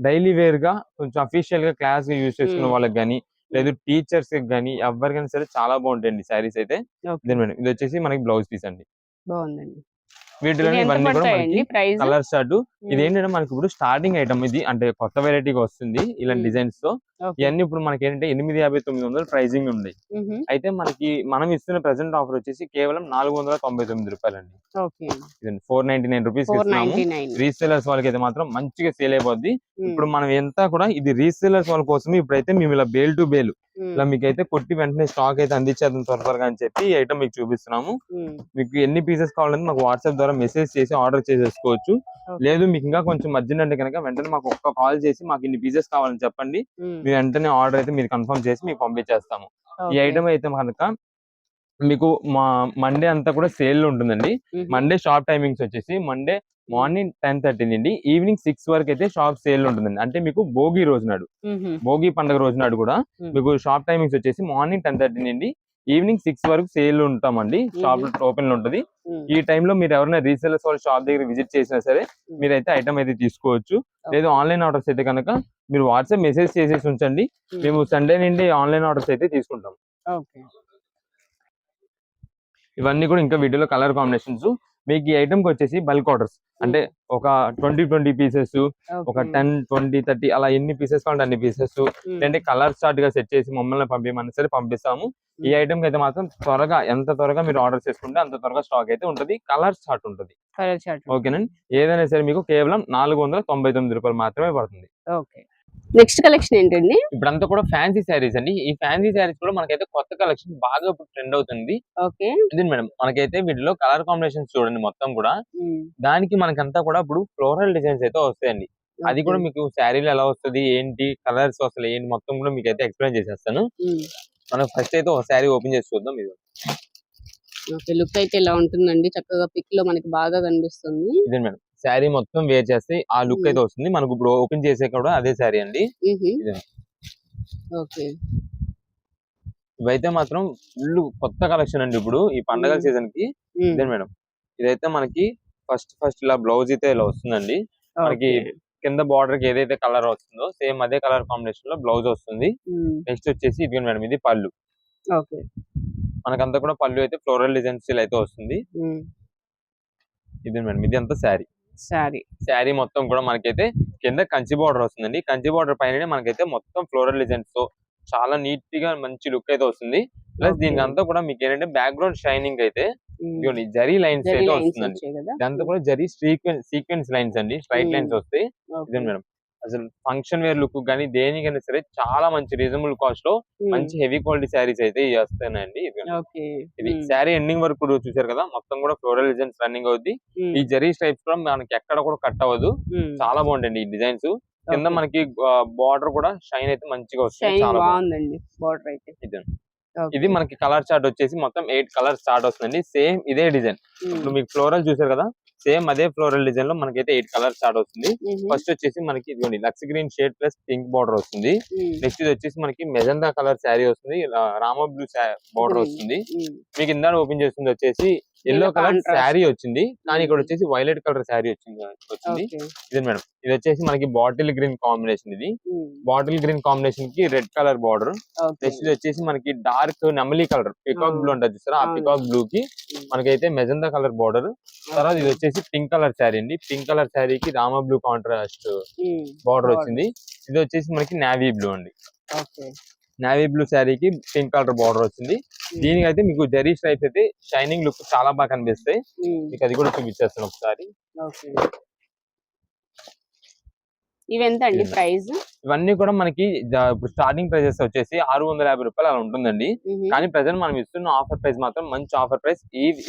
డైలీ వేర్ గా కొంచెం అఫీషియల్ గా క్లాస్ గా యూజ్ చేసుకున్న వాళ్ళకి గానీ లేదు టీచర్స్ కి గానీ ఎవరికైనా సరే చాలా బాగుంటాయండి శారీస్ అయితే. ఇది వచ్చేసి మనకి బ్లౌజ్ పీస్ అండి. బాగుందండి. వీటిలో ఇవన్నీ కూడా మనకి కలర్ స్టార్ట్. ఇది ఏంటంటే మనకి ఇప్పుడు స్టార్టింగ్ ఐటమ్, ఇది అంటే కొత్త వెరైటీగా వస్తుంది ఇలాంటి డిజైన్స్ తో. ఇవన్నీ ఇప్పుడు మనకి ఏంటంటే 850-900 ప్రైజింగ్ ఉంది. అయితే మనం ఇస్తున్న ప్రెసెంట్ ఆఫర్ వచ్చేసి కేవలం 499 రూపాయలండి. 499 రూపీస్ ఇస్తున్నాము. రీసేలర్స్ వాళ్ళకి అయితే మాత్రం మంచిగా సేల్ అయిపోద్ది. ఇప్పుడు మనం ఎంత కూడా ఇది రీసేలర్స్ వాళ్ళ కోసం ఇప్పుడైతే మేము ఇలా బేల్ టు బేల్ ఇలా మీకైతే కొట్టి వెంటనే స్టాక్ అయితే అందించేద్దాం త్వరగా అని చెప్పి ఈ ఐటమ్ మీకు చూపిస్తున్నాము. మీకు ఎన్ని పీసెస్ కావాలంటే మాకు వాట్సాప్ ద్వారా మెసేజ్ చేసి ఆర్డర్ చేసేసుకోవచ్చు. లేదు మీకు ఇంకా కొంచెం అర్జెంట్ అంటే కనుక వెంటనే మాకు ఒక్క కాల్ చేసి మాకు ఇన్ని పీసెస్ కావాలని చెప్పండి, మీ వెంటనే ఆర్డర్ అయితే మీరు కన్ఫర్మ్ చేసి మీకు పంపించేస్తాము. ఈ ఐటమ్ అయితే కనుక మీకు మండే అంతా కూడా సేల్ ఉంటుందండి. మండే షాప్ టైమింగ్స్ వచ్చేసి మండే మార్నింగ్ 10:30 నుండి ఈవినింగ్ 6 వరకు అయితే షాప్ సేల్ ఉంటుందండి. అంటే మీకు భోగి రోజు నాడు, భోగి పండుగ రోజు నాడు కూడా మీకు షాప్ టైమింగ్స్ వచ్చేసి మార్నింగ్ 10:30 నుండి ఈవినింగ్ 6 వరకు సేల్ ఉంటామండి. షాప్ ఓపెన్ లో ఉంటుంది. ఈ టైంలో మీరు ఎవరైనా రీసేలర్స్ వాళ్ళ షాప్ దగ్గర విజిట్ చేసినా సరే మీరైతే ఐటమ్ అయితే తీసుకోవచ్చు. లేదు ఆన్లైన్ ఆర్డర్స్ అయితే కనుక మీరు వాట్సాప్ మెసేజ్ చేసేసి ఉంచండి, మేము సండే నుండి ఆన్లైన్ ఆర్డర్స్ అయితే తీసుకుంటాం. ఇవన్నీ కూడా ఇంకా వీడియోలో కలర్ కాంబినేషన్స్. మీకు ఈ ఐటమ్ కి వచ్చేసి బల్క్ ఆర్డర్స్ అంటే ఒక 20 పీసెస్, ఒక 10, 20, 30 అలా ఎన్ని పీసెస్ కావాలంటే అన్ని పీసెస్, లేదంటే కలర్ స్టార్ట్ గా సెట్ చేసి మమ్మల్ని పంపించమని సరే పంపిస్తాము. ఈ ఐటమ్ కి అయితే మాత్రం ఎంత త్వరగా మీరు ఆర్డర్ చేసుకుంటే అంత త్వరగా స్టాక్ అయితే ఉంటుంది. కలర్ చార్ట్ ఉంటుంది. ఓకేనండి, ఏదైనా సరే మీకు కేవలం 499 రూపాయలు మాత్రమే పడుతుంది. నెక్స్ట్ కలెక్షన్ ఏంటండి? ఇప్పుడంతా కూడా ఫ్యాన్సీ శారీస్ అండి. ఈ ఫ్యాన్సీ శారీస్ కూడా మనకైతే కొత్త కలెక్షన్ బాగా ఇప్పుడు ట్రెండ్ అవుతుంది. ఇది మేడం మనకైతే వీటిలో కలర్ కాంబినేషన్స్ చూడండి మొత్తం కూడా. దానికి మనకంతా కూడా ఇప్పుడు ఫ్లోరల్ డిజైన్స్ అయితే వస్తాయండి. అది కూడా మీకు శారీలో ఎలా వస్తుంది ఏంటి కలర్స్ అసలు ఏంటి మొత్తం కూడా మీకు అయితే ఎక్స్ప్లెయిన్ చేసేస్తాను. మనం ఫస్ట్ అయితే ఒక శారీ ఓపెన్ చేసి చూద్దాం. ఇది లుక్ అయితే ఇలా ఉంటుందండి, చక్కగా పిక్ లో మనకి బాగా కనిపిస్తుంది. ఇదే మేడం శారీ మొత్తం వేర్ చేస్తే ఆ లుక్ అయితే వస్తుంది. మనకు ఇప్పుడు ఓపెన్ చేసే కూడా అదే శారీ అండి. ఇవైతే మాత్రం ఫుల్ కొత్త కలెక్షన్ అండి ఇప్పుడు ఈ పండగల సీజన్ కి. ఇదే మేడం ఇదైతే మనకి ఫస్ట్ ఇలా బ్లౌజ్ అయితే ఇలా వస్తుందండి. మనకి కింద బార్డర్ కి ఏదైతే కలర్ వస్తుందో సేమ్ అదే కలర్ కాంబినేషన్ లో బ్లౌజ్ వస్తుంది. నెక్స్ట్ వచ్చేసి ఇది మేడం ఇది పళ్ళు. మనకంతా కూడా పళ్ళు అయితే ఫ్లోరల్ డిజైన్స్ అయితే వస్తుంది. ఇది మేడం ఇది అంతా శారీ మొత్తం కూడా మనకైతే కింద కంచి బార్డర్ వస్తుందండి. కంచి బార్డర్ పైన మనకైతే మొత్తం ఫ్లోరల్ డిజైన్స్ తో చాలా నీట్ గా మంచి లుక్ అయితే వస్తుంది. ప్లస్ దీనికి అంతా కూడా మీకు ఏంటంటే బ్యాక్గ్రౌండ్ షైనింగ్ అయితే జరీ లైన్స్ అయితే వస్తుందండి. ఇదంతా కూడా జరీ సీక్వెన్స్ లైన్స్ అండి, స్ట్రైట్ లైన్స్ వస్తాయి. ఇదే మేడం అసలు ఫంక్షన్ వేర్ లుక్ కానీ దేనికైనా సరే చాలా మంచి రీజనబుల్ కాస్ట్ లో మంచి హెవీ క్వాలిటీ శారీస్ అయితే వస్తాయండి. ఇది శారీ ఎండింగ్ వరకు చూసారు కదా, మొత్తం కూడా ఫ్లోరల్ డిజైన్స్ రన్నింగ్ అవుద్ది. ఈ జరీ స్ట్రైప్స్ కూడా మనకి ఎక్కడ కూడా కట్ అవ్వదు, చాలా బాగుంటాయండి ఈ డిజైన్స్. కింద మనకి బార్డర్ కూడా షైన్ అయితే మంచిగా వస్తుంది, చాలా బాగుందండి బార్డర్ అయితే. ఇది మనకి కలర్ చార్ట్ వచ్చేసి మొత్తం 8 కలర్ చార్ట్ వస్తుందండి. సేమ్ ఇదే డిజైన్. ఇప్పుడు మీకు ఫ్లోరల్ చూసారు కదా, సేమ్ అదే ఫ్లోరల్ డిజైన్ లో మనకైతే 8 కలర్ చార్ట్ వస్తుంది. ఫస్ట్ వచ్చేసి మనకి ఇదిగోండి lux green shade plus pink border వస్తుంది. నెక్స్ట్ ఇది వచ్చేసి మనకి మెజంతా కలర్ శారీ వస్తుంది, రామా బ్లూ బార్డర్ వస్తుంది. మీకు ఇందాక ఓపెన్ చేస్తుంది వచ్చేసి ఎల్లో కలర్ శారీ వచ్చింది, కానీ ఇక్కడ వచ్చేసి వైలెట్ కలర్ శారీ వచ్చింది. ఇది మేడం, ఇది వచ్చేసి మనకి బాటిల్ గ్రీన్ కాంబినేషన్. ఇది బాటిల్ గ్రీన్ కాంబినేషన్ కి రెడ్ కలర్ బార్డర్. నెక్స్ట్ ఇది వచ్చేసి మనకి డార్క్ నెమలి కలర్ పికాక్ బ్లూ ఉంటుంది చూసారా, ఆ పికాక్ బ్లూ కి మనకైతే మెజంతా కలర్ బార్డర్. తర్వాత ఇది వచ్చేసి పింక్ కలర్ శారీ అండి. పింక్ కలర్ శారీకి రామా బ్లూ కాంట్రాస్ట్ బార్డర్ వచ్చింది. ఇది వచ్చేసి మనకి నావీ బ్లూ అండి. నావీ బ్లూ శారీకి పింక్ కలర్ బార్డర్ వచ్చింది. దీనికైతే మీకు జరీ స్ట్రైప్స్ అయితే షైనింగ్ లుక్ చాలా బాగా కనిపిస్తాయి. మీకు అది కూడా చూపించేస్తాను ఒకసారి. ఇవెంత అండి ప్రైస్? ఇవన్నీ కూడా మనకి స్టార్టింగ్ ప్రైజెస్ వచ్చేసి 650 రూపాయలు అలా ఉంటుందండి. కానీ ప్రెసెంట్ మనం ఇస్తున్న ఆఫర్ ప్రైస్ మాత్రం మంచి ఆఫర్ ప్రైస్.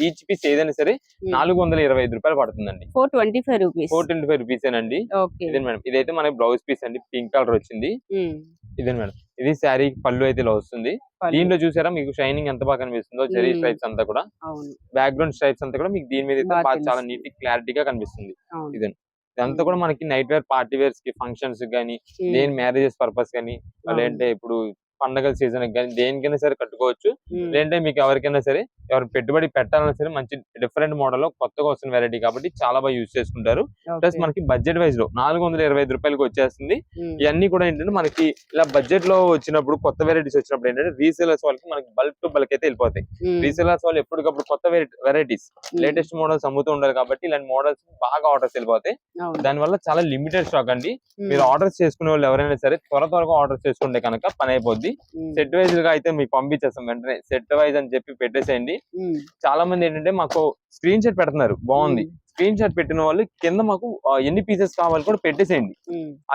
ఈచ్ పీస్ ఏదైనా సరే 425 రూపాయలు పడుతుందండి. 425 రూపీస్ ఏనండి. ఇదే మేడం, ఇదైతే మనకి బ్లౌజ్ పీస్ అండి, పింక్ కలర్ వచ్చింది. ఇదే మేడం, ఇది శారీ పళ్ళు అయితే ఇలా వస్తుంది. దీంట్లో చూసారా మీకు షైనింగ్ ఎంత బాగా కనిపిస్తుందో, జెరీ స్ట్రైప్స్ అంతా కూడా, బ్యాక్గ్రౌండ్ స్ట్రైప్స్ అంతా కూడా మీకు దీని మీద చాలా నీట్ క్లారిటీగా కనిపిస్తుంది. ఇదే ఇదంతా కూడా మనకి నైట్ వేర్ పార్టీ వేర్స్ కి, ఫంక్షన్స్ గానీ, దేని మ్యారేజెస్ పర్పస్ గానీ, లేదంటే ఇప్పుడు పండగల సీజన్ కానీ దేనికైనా సరే కట్టుకోవచ్చు. లేదంటే మీకు ఎవరికైనా సరే ఎవరు పెట్టుబడి పెట్టాలన్నా సరే మంచి డిఫరెంట్ మోడల్ లో కొత్తగా వస్తున్న వెరైటీ కాబట్టి చాలా బాగా యూజ్ చేసుకుంటారు. ప్లస్ మనకి బడ్జెట్ వైజ్ లో 425 రూపాయలకి వచ్చేస్తుంది. ఇవన్నీ కూడా ఏంటంటే మనకి ఇలా బడ్జెట్ లో వచ్చినప్పుడు, కొత్త వెరైటీస్ వచ్చినప్పుడు ఏంటంటే రీసేలర్స్ వాళ్ళకి మనకి బల్క్ టు బల్క్ అయితే వెళ్ళిపోతాయి. రీసేలర్స్ వాళ్ళు ఎప్పటికప్పుడు కొత్త వెరైటీస్, లేటెస్ట్ మోడల్స్ అమ్ముతూ ఉంటారు కాబట్టి ఇలాంటి మోడల్స్ బాగా ఆర్డర్స్ వెళ్ళిపోతాయి. దానివల్ల చాలా లిమిటెడ్ స్టాక్ అండి. మీరు ఆర్డర్స్ చేసుకునే వాళ్ళు ఎవరైనా సరే త్వరగా ఆర్డర్ చేసుకుంటే కనుక పని అయిపోద్ది. సెట్ వైజ్ గా అయితే మీకు పంపించేస్తాం వెంటనే. సెట్ వైజ్ అని చెప్పి పెట్టేసేయండి. చాలా మంది ఏంటంటే మాకు స్క్రీన్ షాట్ పెడుతున్నారు, బాగుంది. స్క్రీన్ షాట్ పెట్టిన వాళ్ళు కింద మాకు ఎన్ని పీసెస్ కావాలి కూడా పెట్టేసేయండి.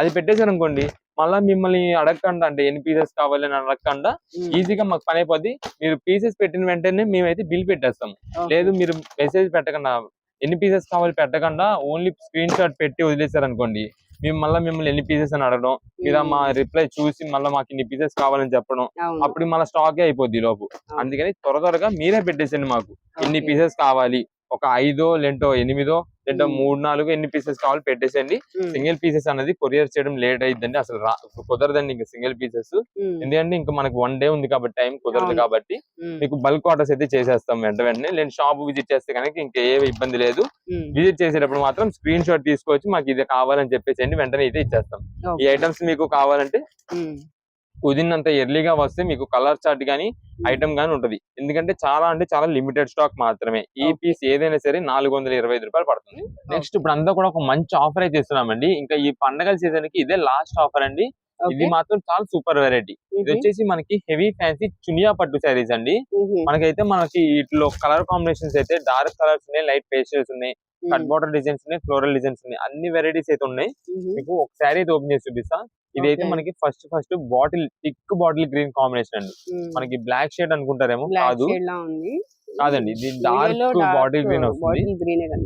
అది పెట్టేసారు అనుకోండి, మళ్ళీ మిమ్మల్ని అడగకుండా, అంటే ఎన్ని పీసెస్ కావాలి అని అడగకుండా ఈజీగా మాకు పని అయిపోద్ది. మీరు పీసెస్ పెట్టిన వెంటనే మేమైతే బిల్ పెట్టేస్తాము. లేదు మీరు మెసేజ్ పెట్టకుండా, ఎన్ని పీసెస్ కావాలి పెట్టకుండా ఓన్లీ స్క్రీన్ షాట్ పెట్టి వదిలేసారు అనుకోండి, మేము మిమ్మల్ని ఎన్ని పీసెస్ అని అడగడం, మీరు మా రిప్లై చూసి మళ్ళీ మాకు ఇన్ని పీసెస్ కావాలని చెప్పడం, అప్పుడు మళ్ళీ స్టాక్ అయిపోద్ది లోపు. అందుకని త్వరగా మీరే పెట్టేసండి మాకు ఎన్ని పీసెస్ కావాలి. ఒక 5 లేంటో 8 లేంటో 3, 4 ఎన్ని పీసెస్ కావాలి పెట్టేసేయండి. సింగిల్ పీసెస్ అనేది కొరియర్ చేయడం లేట్ అయిద్దండి, అసలు కుదరదండి ఇంకా సింగిల్ పీసెస్. ఎందుకంటే ఇంకా మనకి 1 డే ఉంది కాబట్టి టైం కుదరదు కాబట్టి మీకు బల్క్ ఆర్డర్స్ అయితే చేసేస్తాం వెంటనే. నేను షాప్ విజిట్ చేస్తే కనుక ఇంకా ఏ ఇబ్బంది లేదు. విజిట్ చేసేటప్పుడు మాత్రం స్క్రీన్ షాట్ తీసుకొచ్చి మాకు ఇది కావాలని చెప్పేసి వెంటనే అయితే ఇచ్చేస్తాం. ఈ ఐటమ్స్ మీకు కావాలంటే కుదిరినంత ఎర్లీగా వస్తే మీకు కలర్ చార్ట్ గానీ, ఐటమ్ గానీ ఉంటది. ఎందుకంటే చాలా లిమిటెడ్ స్టాక్ మాత్రమే. ఈ పీస్ ఏదైనా సరే 425 రూపాయలు పడుతుంది. నెక్స్ట్ ఇప్పుడు అంతా కూడా ఒక మంచి ఆఫర్ అయితే ఇస్తున్నామండి. ఇంకా ఈ పండగల సీజన్ కి ఇదే లాస్ట్ ఆఫర్ అండి. ఇది మాత్రం చాలా సూపర్ వెరైటీ. ఇది వచ్చేసి మనకి హెవీ ఫ్యాన్సీ చునియా పట్టు శారీస్ అండి. మనకి వీటిలో కలర్ కాంబినేషన్స్ అయితే డార్క్ కలర్స్ ఉన్నాయి, లైట్ పేస్టల్స్ ఉన్నాయి, కట్ బార్డర్ డిజైన్స్ ఉన్నాయి, ఫ్లోరల్ డిజైన్స్ ఉన్నాయి, అన్ని వెరైటీస్ అయితే ఉన్నాయి. మీకు ఒక శారీ అయితే ఓపెన్ చేసి చూపిస్తా. ఇదైతే మనకి first thick bottle green combination అండి. మనకి బ్లాక్ షేడ్ అనుకుంటారేమో, కాదండి, ఇది డార్క్ బాటిల్ గ్రీన్ వస్తుంది.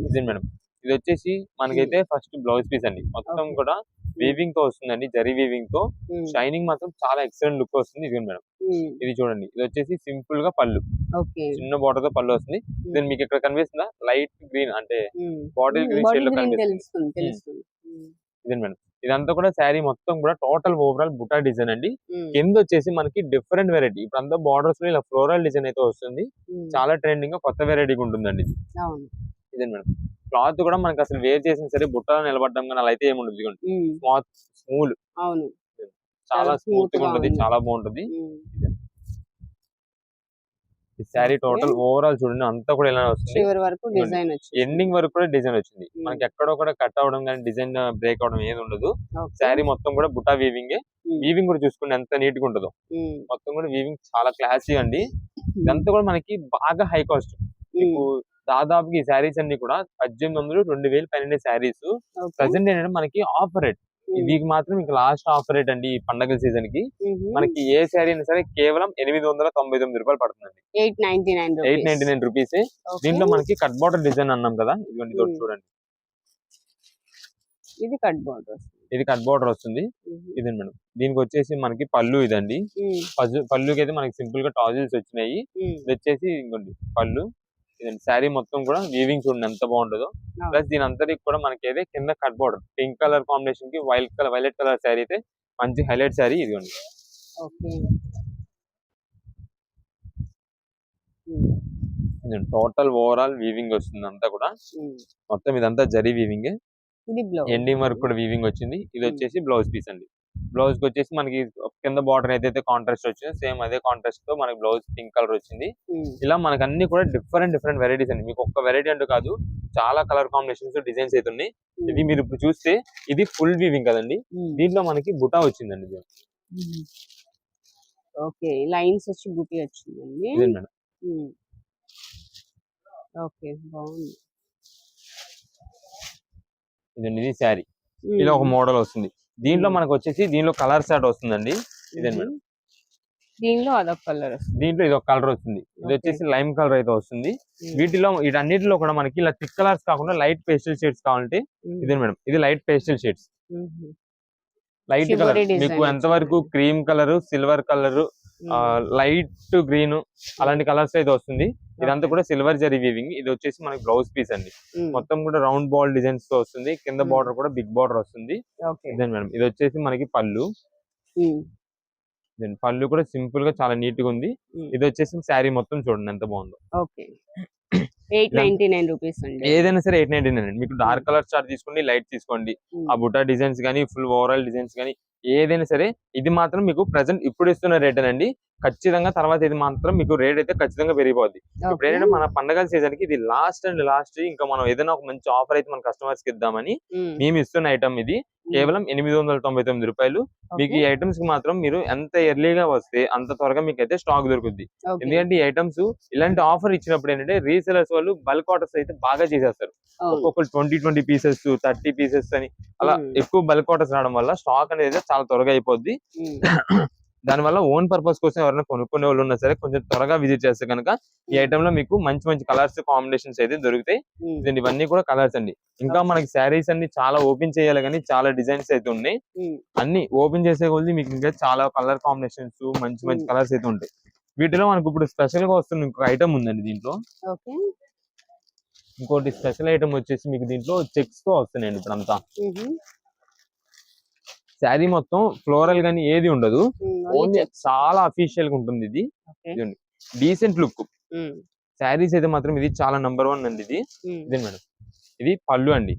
ఇది మేడం, ఇది వచ్చేసి మనకైతే ఫస్ట్ బ్లౌజ్ పీస్ అండి. మొత్తం కూడా వీవింగ్ తో వస్తుందండి, జరీ వీవింగ్ తో. షైనింగ్ మాత్రం చాలా ఎక్సలెంట్ లుక్ వస్తుంది. ఇది మేడం, ఇది చూడండి, ఇది వచ్చేసి సింపుల్ గా పళ్ళు, చిన్న బార్డర్ తో పళ్ళు వస్తుంది. ఇది మీకు ఇక్కడ కనిపిస్తుందా, లైట్ గ్రీన్ అంటే బాటిల్ గ్రీన్ షేడ్ లో కనిపిస్తుంది. ఇది మేడం, ఇదంతా కూడా శారీ మొత్తం కూడా టోటల్ ఓవరాల్ బుటా డిజైన్ అండి. కింద వచ్చేసి మనకి డిఫరెంట్ వెరైటీ, ఇప్పుడు అంతా బార్డర్స్ లో ఇలా ఫ్లోరల్ డిజైన్ అయితే వస్తుంది. చాలా ట్రెండింగ్ గా కొత్త వెరైటీగా ఉంటుందండి ఇది. ఇదే మేడం, క్లాత్ కూడా మనకి అసలు వేర్ చేసిన సరే బుట్టలో నిలబడడం కానీ అలా అయితే ఏముండదు. స్మూల్, చాలా స్మూత్ గా ఉంటుంది, చాలా బాగుంటుంది. ఈ శారీ టోటల్ ఓవరాల్ చూడండి, అంతా కూడా ఇలా వస్తుంది. ఎండింగ్ వరకు కూడా డిజైన్ వచ్చింది. మనకి ఎక్కడో కూడా కట్ అవడం కానీ, డిజైన్ బ్రేక్ అవడం ఏది ఉండదు. శారీ మొత్తం కూడా బుటా వీవింగ్. వీవింగ్ కూడా చూసుకుంటే ఎంత నీట్ గా ఉంటుందో. మొత్తం కూడా వీవింగ్ చాలా క్లాసీ అండి. ఇదంతా కూడా మనకి బాగా హై కాస్ట్. మీకు దాదాపుగా ఈ శారీస్ అన్ని కూడా 1800, 2000 పైన శారీస్. ప్రెసెంట్ ఏంటంటే మనకి ఆఫర్ రేట్, ఇది మాత్రం ఇంకా లాస్ట్ ఆఫర్ రేట్ అండి. ఈ పండగ సీజన్ కి మనకి ఏ శారీ అయినా సరే కేవలం 899 రూపాయలు పడుతుందండి. 899 రూపీస్. దీంట్లో మనకి కట్ బార్డర్ డిజైన్ అన్నాం కదా, ఇదిగోండి చూడండి, ఇది కట్ బార్డర్. ఇది కట్ బోర్డర్ వస్తుంది. ఇదండి మేడం. దీనికి వచ్చేసి మనకి పళ్ళు ఇదండి. పళ్ళుకి అయితే మనకి సింపుల్ గా టాజిల్స్ వచ్చినాయి. ఇది వచ్చేసి ఇంకోండి పళ్ళు. ఇదండి శారీ మొత్తం కూడా వీవింగ్ చూడండి ఎంత బాగుంటుందో. ప్లస్ దీని అంతటికి కూడా మనకి అయితే కింద cut border pink colour combination కి వైలెట్ కలర్ శారీ అయితే మంచి హైలైట్ శారీ ఇదిగోండి. టోటల్ ఓవరాల్ వీవింగ్ వస్తుంది అంతా కూడా. మొత్తం ఇదంతా జరీ వీవింగ్. ఎండింగ్ వరకు కూడా వీవింగ్ వచ్చింది. ఇది వచ్చేసి బ్లౌజ్ పీస్ అండి. బ్లౌజ్ కి వచ్చేసి మనకి కింద బార్డర్ ఏదైతే కాంట్రాస్ట్ వచ్చిందో సేమ్ అదే కాంట్రాస్ట్ తో మనకి బ్లౌజ్ పింక్ కలర్ వచ్చింది. ఇలా మనకి అన్ని కూడా డిఫరెంట్ వెరైటీస్ అండి. మీకు ఒక్క వెరైటీ అంటూ కాదు, చాలా కలర్ కాంబినేషన్స్ డిజైన్స్ అయితే ఉన్నాయి. ఇది మీరు ఇప్పుడు చూస్తే ఇది ఫుల్ వీవింగ్ కదండి. దీంట్లో మనకి బుటా వచ్చిందండి. ఓకే, లైన్స్ వచ్చి బుటీ వచ్చిందండి. మేడం. ఓకే, బాగుంది. ఇదండి ఇది శారీ. ఇలా ఒక మోడల్ వస్తుంది. దీంట్లో మనకు వచ్చేసి దీనిలో కలర్ చార్ట్ వస్తుందండి. ఇదండి మేడం. దీనిలో అదొక కలర్ వస్తుంది. దీంట్లో ఇది ఒక కలర్ వస్తుంది. ఇది వచ్చేసి లైమ్ కలర్ అయితే వస్తుంది. వీటన్నిటిలో కూడా మనకి ఇలా థిక్ కలర్స్ కాకుండా లైట్ పేస్టల్ షేడ్స్ కావాలంటే ఇదే మేడం. ఇది light pastel shades. Light colour మీకు ఎంతవరకు cream colour, silver colour, light green అలాంటి కలర్స్ అయితే వస్తుంది. ఇదంతా కూడా సిల్వర్ జరీ వీవింగ్. ఇది వచ్చేసి మనకి బ్లౌజ్ పీస్ అండి. మొత్తం కూడా రౌండ్ బాల్ డిజైన్స్ తో వస్తుంది. కింద బార్డర్ కూడా బిగ్ బార్డర్ వస్తుంది. ఇదే మేడం. ఇది వచ్చేసి మనకి పళ్ళు. పళ్ళు కూడా సింపుల్ గా చాలా నీట్ గా ఉంది. ఇది వచ్చేసి శారీ మొత్తం చూడండి ఎంత బాగుందో. 899 రూపీస్ అండి. ఏదైనా సరే 899 అండి. మీకు డార్క్ కలర్ చార్ట్ తీసుకోండి, లైట్ తీసుకోండి. ఆ బుటా డిజైన్స్ కానీ ఫుల్ ఓవరాల్ డిజైన్స్ కానీ ఏదైనా సరే ఇది మాత్రం మీకు ప్రెసెంట్ ఇప్పుడు ఇస్తున్న రేట్ అండి. ఖచ్చితంగా తర్వాత ఇది మాత్రం మీకు రేట్ అయితే ఖచ్చితంగా పెరిగిపోద్ది. ఇప్పుడు ఏంటంటే మన పండగల సీజన్ కి ఇది లాస్ట్ ఇంకా మనం ఏదైనా ఒక మంచి ఆఫర్ అయితే మన కస్టమర్స్ కి ఇద్దామని మేము ఇస్తున్న ఐటమ్ ఇది. కేవలం 899 రూపాయలు. మీకు ఈ ఐటమ్స్ కి మాత్రం మీరు ఎంత ఎర్లీగా వస్తే అంత త్వరగా మీకు అయితే స్టాక్ దొరుకుద్ది. ఎందుకంటే ఈ ఐటమ్స్ ఇలాంటి ఆఫర్ ఇచ్చినప్పుడు ఏంటంటే రీసెలర్స్ వాళ్ళు బల్క్ ఆర్డర్స్ అయితే బాగా చేసేస్తారు. ఒక్కొక్కరు 20 పీసెస్ 30 పీసెస్ అని అలా ఎక్కువ బల్క్ ఆర్డర్స్ రావడం వల్ల స్టాక్ అనేది చాలా త్వరగా అయిపోద్ది. దానివల్ల ఓన్ పర్పస్ కోసం ఎవరైనా కొనుక్కునే వాళ్ళు ఉన్నా సరే కొంచెం త్వరగా విజిట్ చేస్తే కనుక ఈ ఐటమ్ లో మీకు మంచి కలర్స్ కాంబినేషన్స్ అయితే దొరుకుతాయి. ఇవన్నీ కూడా కలర్స్ అండి. ఇంకా మనకి శారీస్ అన్ని చాలా ఓపెన్ చేయాలి కానీ చాలా డిజైన్స్ అయితే ఉన్నాయి. అన్ని ఓపెన్ చేసే కొద్ది మీకు ఇంకా చాలా కలర్ కాంబినేషన్స్ మంచి కలర్స్ అయితే ఉంటాయి. వీటిలో మనకు ఇప్పుడు స్పెషల్ గా వస్తున్న ఇంకొక ఐటమ్ ఉందండి. దీంట్లో ఇంకోటి స్పెషల్ ఐటమ్ వచ్చేసి మీకు దీంట్లో చెక్స్ తో వస్తున్నాయండి. ఇప్పుడు అంతా శారీ మొత్తం ఫ్లోరల్ గానీ ఏది ఉండదు. ఓన్లీ చాలా అఫీషియల్ గా ఉంటుంది. ఇది డీసెంట్ లుక్ శారీస్ అయితే మాత్రం ఇది చాలా నంబర్ 1 అండి. ఇదే మేడం. ఇది పళ్ళు అండి.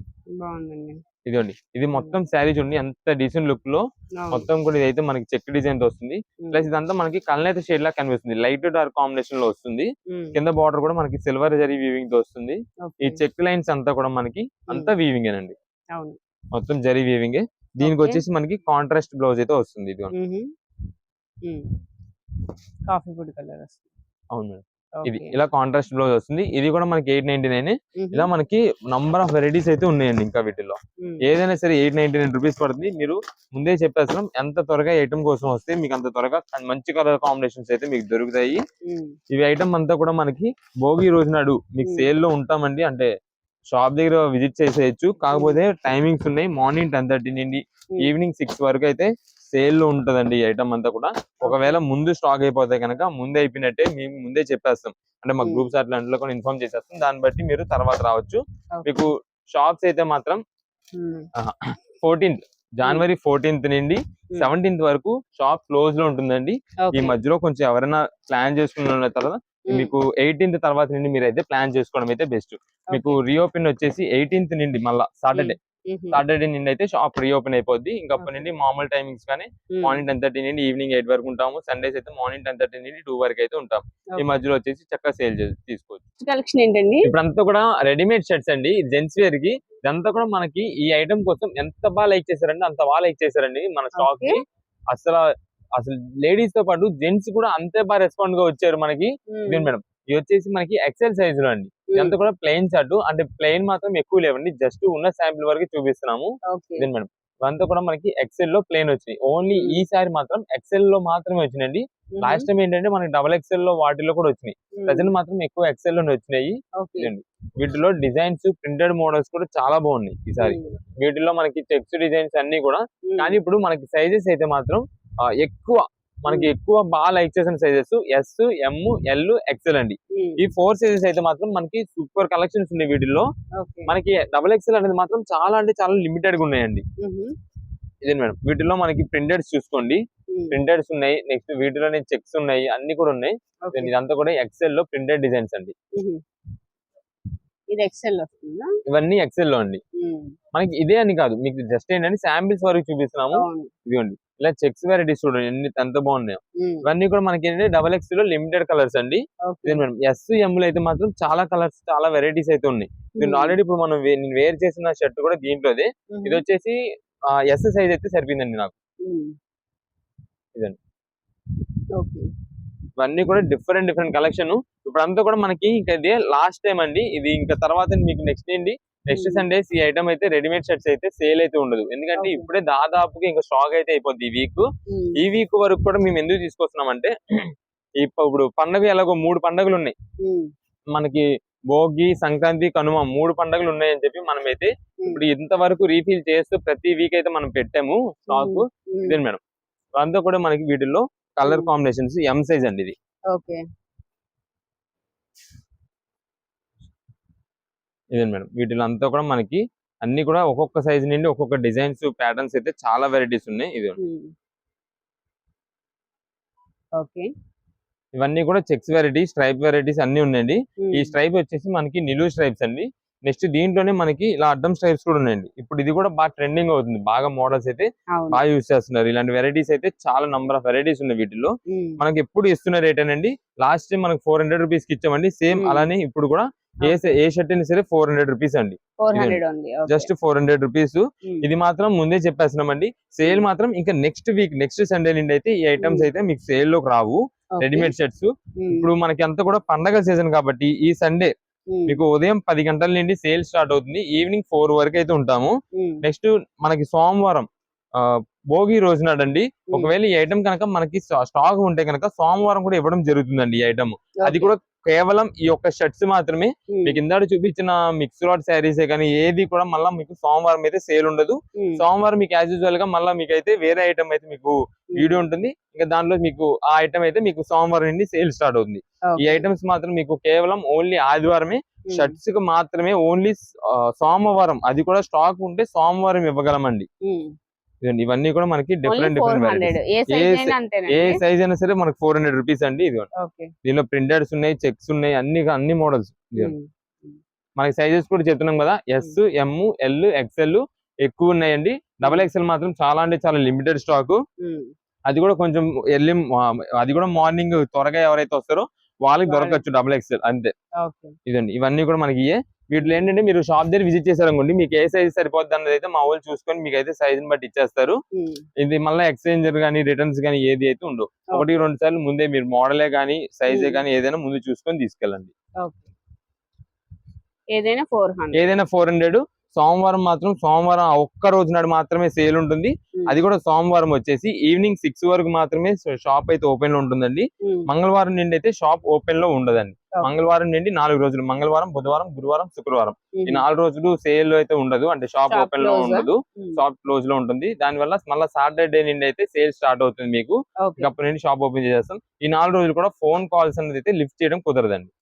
ఇదండి. ఇది మొత్తం శారీ చూడండి ఎంత డీసెంట్ లుక్ లో మొత్తం కూడా ఇదైతే మనకి చెక్ డిజైన్ తో వస్తుంది. ప్లస్ ఇదంతా మనకి కల్నేత షేడ్ లా కనిపిస్తుంది. లైట్ డార్క్ కాంబినేషన్ లో వస్తుంది. కింద బార్డర్ కూడా మనకి సిల్వర్ జరీ వీవింగ్ తో వస్తుంది. ఈ చెక్ లైన్స్ అంతా కూడా మనకి అంతా వీవింగ్ అండి. మొత్తం జరీ వీవింగ్. దీనికి వచ్చేసి మనకి కాంట్రాస్ట్ బ్లౌజ్ అయితే వస్తుంది. ఇది కాఫీ పొడి కలర్ వస్తుంది. అవును మేడం. ఇది ఇలా కాంట్రాస్ట్ బ్లౌజ్ వస్తుంది. ఇది కూడా మనకి 899. ఇలా మనకి నంబర్ ఆఫ్ వెరైటీస్ అయితే ఉన్నాయండి. ఇంకా వీటిలో ఏదైనా సరే 899 రూపీస్ పడుతుంది. మీరు ముందే చెప్పేస్తాం ఎంత త్వరగా ఐటమ్ కోసం వస్తే మీకు అంత త్వరగా మంచి కలర్ కాంబినేషన్స్ అయితే మీకు దొరుకుతాయి. ఇవి ఐటమ్ అంతా కూడా మనకి భోగి రోజు నాడు మీకు సేల్ లో ఉంటామండి. అంటే షాప్ దగ్గర విజిట్ చేసేయచ్చు. కాకపోతే టైమింగ్స్ ఉన్నాయి. మార్నింగ్ 10:30 నుండి ఈవినింగ్ 6 వరకు అయితే సేల్ లో ఉంటదండి ఈ ఐటమ్ అంతా కూడా. ఒకవేళ ముందు స్టాక్ అయిపోతే కనుక ముందే అయిపోయినట్టే మేము ముందే చెప్పేస్తాం. అంటే మా గ్రూప్స్ అట్లా కూడా ఇన్ఫార్మ్ చేసేస్తాం. దాన్ని బట్టి మీరు తర్వాత రావచ్చు. మీకు షాప్స్ అయితే మాత్రం 14th జనవరి 14th నుండి 17th వరకు షాప్ క్లోజ్ లో ఉంటుందండి. ఈ మధ్యలో కొంచెం ఎవరైనా ప్లాన్ చేసుకున్న తర్వాత మీకు 18th తర్వాత నుండి మీరు అయితే ప్లాన్ చేసుకోవడం అయితే బెస్ట్. మీకు రీఓపెన్ వచ్చేసి 18th నుండి మళ్ళా సాటర్డే నుండి అయితే షాప్ రీఓపెన్ అయిపోద్ది. ఇంకా అప్పటి నుండి మామూలు టైమింగ్స్ కానీ మార్నింగ్ 10:30 నుండి ఈవినింగ్ 8 వరకు ఉంటాము. సండేస్ అయితే మార్నింగ్ 10:30 నుండి 2 వరకు అయితే ఉంటాం. ఈ మధ్యలో వచ్చేసి చక్కగా సేల్ తీసుకోవచ్చు. కలెక్షన్ ఏంటండి ఇప్పుడంతా కూడా రెడీమేడ్ షర్ట్స్ అండి. జెంట్స్ వేర్ కి ఇదంతా కూడా మనకి ఈ ఐటమ్ కోసం ఎంత బాగా లైక్ చేశారండి అంత బాగా లైక్ చేశారండి మన స్టాక్ కి. అసలు లేడీస్ తో పాటు జెంట్స్ కూడా అంతే బాగా రెస్పాండ్ గా వచ్చారు మనకి. ఇదే మేడం. ఇది వచ్చేసి మనకి ఎక్సెల్ సైజ్ లో అండి. ఇదంతా కూడా ప్లెయిన్ షర్ట్. అంటే ప్లెయిన్ మాత్రం ఎక్కువ లేవండి. జస్ట్ ఉన్న శాంపిల్ వరకు చూపిస్తున్నాము. ఇదే మేడం. ఇవంతా కూడా మనకి ఎక్సెల్ లో ప్లేన్ వచ్చినాయి. ఓన్లీ ఈ సారీ మాత్రం ఎక్సెల్ లో మాత్రమే వచ్చినాయండి. లాస్ట్ టైం ఏంటంటే మనకి డబల్ ఎక్సెల్ లో వాటిలో కూడా వచ్చినాయి. ప్రజెంట్ మాత్రం ఎక్కువ ఎక్సెల్ లోనే వచ్చినాయి. ఇదండి. వీటిలో డిజైన్స్ ప్రింటెడ్ మోడల్స్ కూడా చాలా బాగున్నాయి ఈసారి. వీటిలో మనకి చెక్స్ డిజైన్స్ అన్ని కూడా. కానీ ఇప్పుడు మనకి సైజెస్ అయితే మాత్రం ఎక్కువ బాగా లైక్ చేసిన సైజెస్ ఎస్, ఎం, ఎల్, ఎక్సెల్ అండి. ఈ 4 సైజెస్ అయితే మాత్రం మనకి సూపర్ కలెక్షన్స్ ఉన్నాయి వీటిల్లో. మనకి డబల్ ఎక్సెల్ అనేది మాత్రం చాలా అంటే చాలా లిమిటెడ్ గా ఉన్నాయండి. ఇదే మేడం. వీటిలో మనకి ప్రింటెడ్స్ చూసుకోండి. ప్రింటెడ్స్ ఉన్నాయి. నెక్స్ట్ వీటిలోనే చెక్స్ ఉన్నాయి. అన్ని కూడా ఉన్నాయి. ఇదంతా కూడా ఎక్సెల్ లో ప్రింటెడ్ డిజైన్స్ అండి. ఇది ఎక్సెల్ వస్తుందా? ఇవన్నీ ఎక్సెల్ లో అండి. మనకి ఇదే అని కాదు, మీకు జస్ట్ ఏంటంటే శాంపిల్స్ వరకు చూపిస్తున్నాము. ఇదిగోండి ఇలా చెక్స్ వెరైటీస్ చూడండి ఎంత బాగున్నాయో. ఇవన్నీ కూడా మనకి ఏంటంటే డబల్ ఎక్స్ లో లిమిటెడ్ కలర్స్ అండి. మేడం ఎస్, ఎం లో అయితే మాత్రం చాలా కలర్స్, చాలా వెరైటీస్ అయితే ఉన్నాయి. ఆల్రెడీ ఇప్పుడు మనం నేను వేర్ చేసిన షర్ట్ కూడా దీంట్లోదే. ఇది వచ్చేసి ఎస్ సైజ్ అయితే సరిపోయిందండి నాకు. ఇదండి. ఇవన్నీ కూడా డిఫరెంట్ కలెక్షన్. ఇప్పుడు అంతా కూడా మనకి ఇంకా ఇదే లాస్ట్ టైం అండి. ఇది ఇంకా తర్వాత మీకు నెక్స్ట్ సండేస్ ఈ ఐటమ్ అయితే రెడీమేడ్ షర్ట్స్ అయితే సేల్ అయితే ఉండదు. ఎందుకంటే ఇప్పుడే దాదాపుగా ఇంకా స్టాక్ అయితే అయిపోద్ది ఈ వీక్ వరకు కూడా మేము ఎందుకు తీసుకొస్తున్నాం అంటే ఇప్పుడు పండుగ ఎలాగో 3 పండుగలు ఉన్నాయి మనకి. భోగి, సంక్రాంతి, కనుమ 3 పండుగలు ఉన్నాయని చెప్పి మనమైతే ఇప్పుడు ఇంతవరకు రీఫిల్ చేస్తూ ప్రతి వీక్ అయితే మనం పెట్టాము స్టాక్. ఇదే మేడం. అంతా కూడా మనకి వీటిల్లో కలర్ కాంబినేషన్స్ ఎం సైజ్ అండి ఇది. ఇదే మేడం. వీటిలో అంతా కూడా మనకి అన్ని కూడా ఒక్కొక్క సైజ్ నుండి ఒక్కొక్క డిజైన్స్, ప్యాటర్న్స్ అయితే చాలా వెరైటీస్ ఉన్నాయి. ఇది ఇవన్నీ కూడా చెక్స్ వెరైటీస్, స్ట్రైప్ వెరైటీస్ అన్ని ఉన్నాయండి. ఈ స్ట్రైప్ వచ్చేసి మనకి నిలువు స్ట్రైప్స్ అండి. నెక్స్ట్ దీంట్లోనే మనకి ఇలా అడ్డం స్ట్రైప్స్ కూడా ఉన్నాయండి. ఇప్పుడు ఇది కూడా బాగా ట్రెండింగ్ అవుతుంది. బాగా మోడల్స్ అయితే బాగా యూజ్ చేస్తున్నారు. ఇలాంటి వెరైటీస్ అయితే చాలా నంబర్ ఆఫ్ వెరైటీస్ ఉన్నాయి వీటిలో. మనకి ఎప్పుడు ఇస్తున్న రేట్ అండి, లాస్ట్ టైం మనకి 400 రూపీస్ కి ఇచ్చామండి. సేమ్ అలానే ఇప్పుడు కూడా ఏ షర్ట్ అయినా సరే 400 రూపీస్ అండి. Just 400 rupees. ఇది మాత్రం ముందే చెప్పేస్తున్నామండి. సేల్ మాత్రం ఇంకా నెక్స్ట్ సండే నుండి అయితే ఈ ఐటమ్స్ అయితే మీకు సేల్ లోకి రావు. రెడీమేడ్ షర్ట్స్ ఇప్పుడు మనకి అంతా కూడా పండగ సీజన్ కాబట్టి ఈ సండే మీకు ఉదయం 10 గంటల నుండి సేల్ స్టార్ట్ అవుతుంది. ఈవినింగ్ 4 వరకు అయితే ఉంటాము. నెక్స్ట్ మనకి సోమవారం భోగి రోజు నాడండి ఒకవేళ ఈ ఐటమ్ కనుక మనకి స్టాక్ ఉంటే కనుక సోమవారం కూడా ఇవ్వడం జరుగుతుందండి ఈ ఐటమ్. అది కూడా కేవలం ఈ యొక్క షర్ట్స్ మాత్రమే. మీకు ఇందాక చూపించిన మిక్స్ లాట్ శారీసే కానీ ఏది కూడా మళ్ళీ మీకు సోమవారం అయితే సేల్ ఉండదు. సోమవారం మీకు యాజ్ యూజువల్ గా మళ్ళీ మీకు అయితే వేరే ఐటమ్ అయితే మీకు వీడియో ఉంటుంది. ఇంకా దాంట్లో మీకు ఆ ఐటమ్ అయితే మీకు సోమవారం నుండి సేల్ స్టార్ట్ అవుతుంది. ఈ ఐటమ్స్ మాత్రం మీకు కేవలం ఓన్లీ ఆదివారమే. షర్ట్స్ కి మాత్రమే ఓన్లీ సోమవారం, అది కూడా స్టాక్ ఉంటే సోమవారం ఇవ్వగలమండి. ఇవన్నీ కూడా మనకి డిఫరెంట్ ఏ సైజ్ అయినా సరే మనకి 400 రూపీస్ అండి. ఇది దీనిలో ప్రింటెడ్స్ ఉన్నాయి, చెక్స్ ఉన్నాయి, అన్ని మోడల్స్. మనకి సైజెస్ కూడా చెప్తున్నాం కదా, ఎస్, ఎం, ఎల్, ఎక్స్ఎల్ ఎక్కువ ఉన్నాయండి. డబల్ ఎక్స్ఎల్ మాత్రం చాలా అంటే చాలా లిమిటెడ్ స్టాక్. అది కూడా కొంచెం ఎర్లీ, అది కూడా మార్నింగ్ త్వరగా ఎవరైతే వస్తారో వాళ్ళకి దొరకచ్చు డబల్ ఎక్స్ఎల్ అంతే. ఇదండి. ఇవన్నీ కూడా మనకి వీటిలో ఏంటంటే మీరు షాప్ దగ్గర విజిట్ చేశారనుకోండి, మీకు ఏ సైజ్ సరిపోద్ది అన్నది అయితే మా వాళ్ళు చూసుకొని మీకు అయితే సైజ్ బట్టి ఇచ్చేస్తారు. ఇది మళ్ళీ ఎక్స్చేంజర్ కానీ రిటర్న్స్ కానీ ఏది అయితే ఉండవు. 1-2 సార్లు ముందే మీరు మోడలే కానీ సైజే కానీ ఏదైనా ముందు చూసుకొని తీసుకెళ్ళండి. ఏదైనా 400. సోమవారం మాత్రం సోమవారం ఒక్క రోజు నాడు మాత్రమే సేల్ ఉంటుంది. అది కూడా సోమవారం వచ్చేసి ఈవినింగ్ 6 వరకు మాత్రమే షాప్ అయితే ఓపెన్ లో ఉంటుందండి. మంగళవారం నుండి అయితే షాప్ ఓపెన్ లో ఉండదండి. మంగళవారం నుండి 4 రోజులు, మంగళవారం, బుధవారం, గురువారం, శుక్రవారం ఈ 4 రోజులు సేల్ అయితే ఉండదు. అంటే షాప్ ఓపెన్ లో ఉండదు, షాప్ క్లోజ్ లో ఉంటుంది. దాని వల్ల మళ్ళీ సాటర్డే నుండి అయితే సేల్ స్టార్ట్ అవుతుంది మీకు. అప్పటి నుండి షాప్ ఓపెన్ చేసేస్తాం. ఈ 4 రోజులు కూడా ఫోన్ కాల్స్ అనేది అయితే లిఫ్ట్ చేయడం కుదరదండి.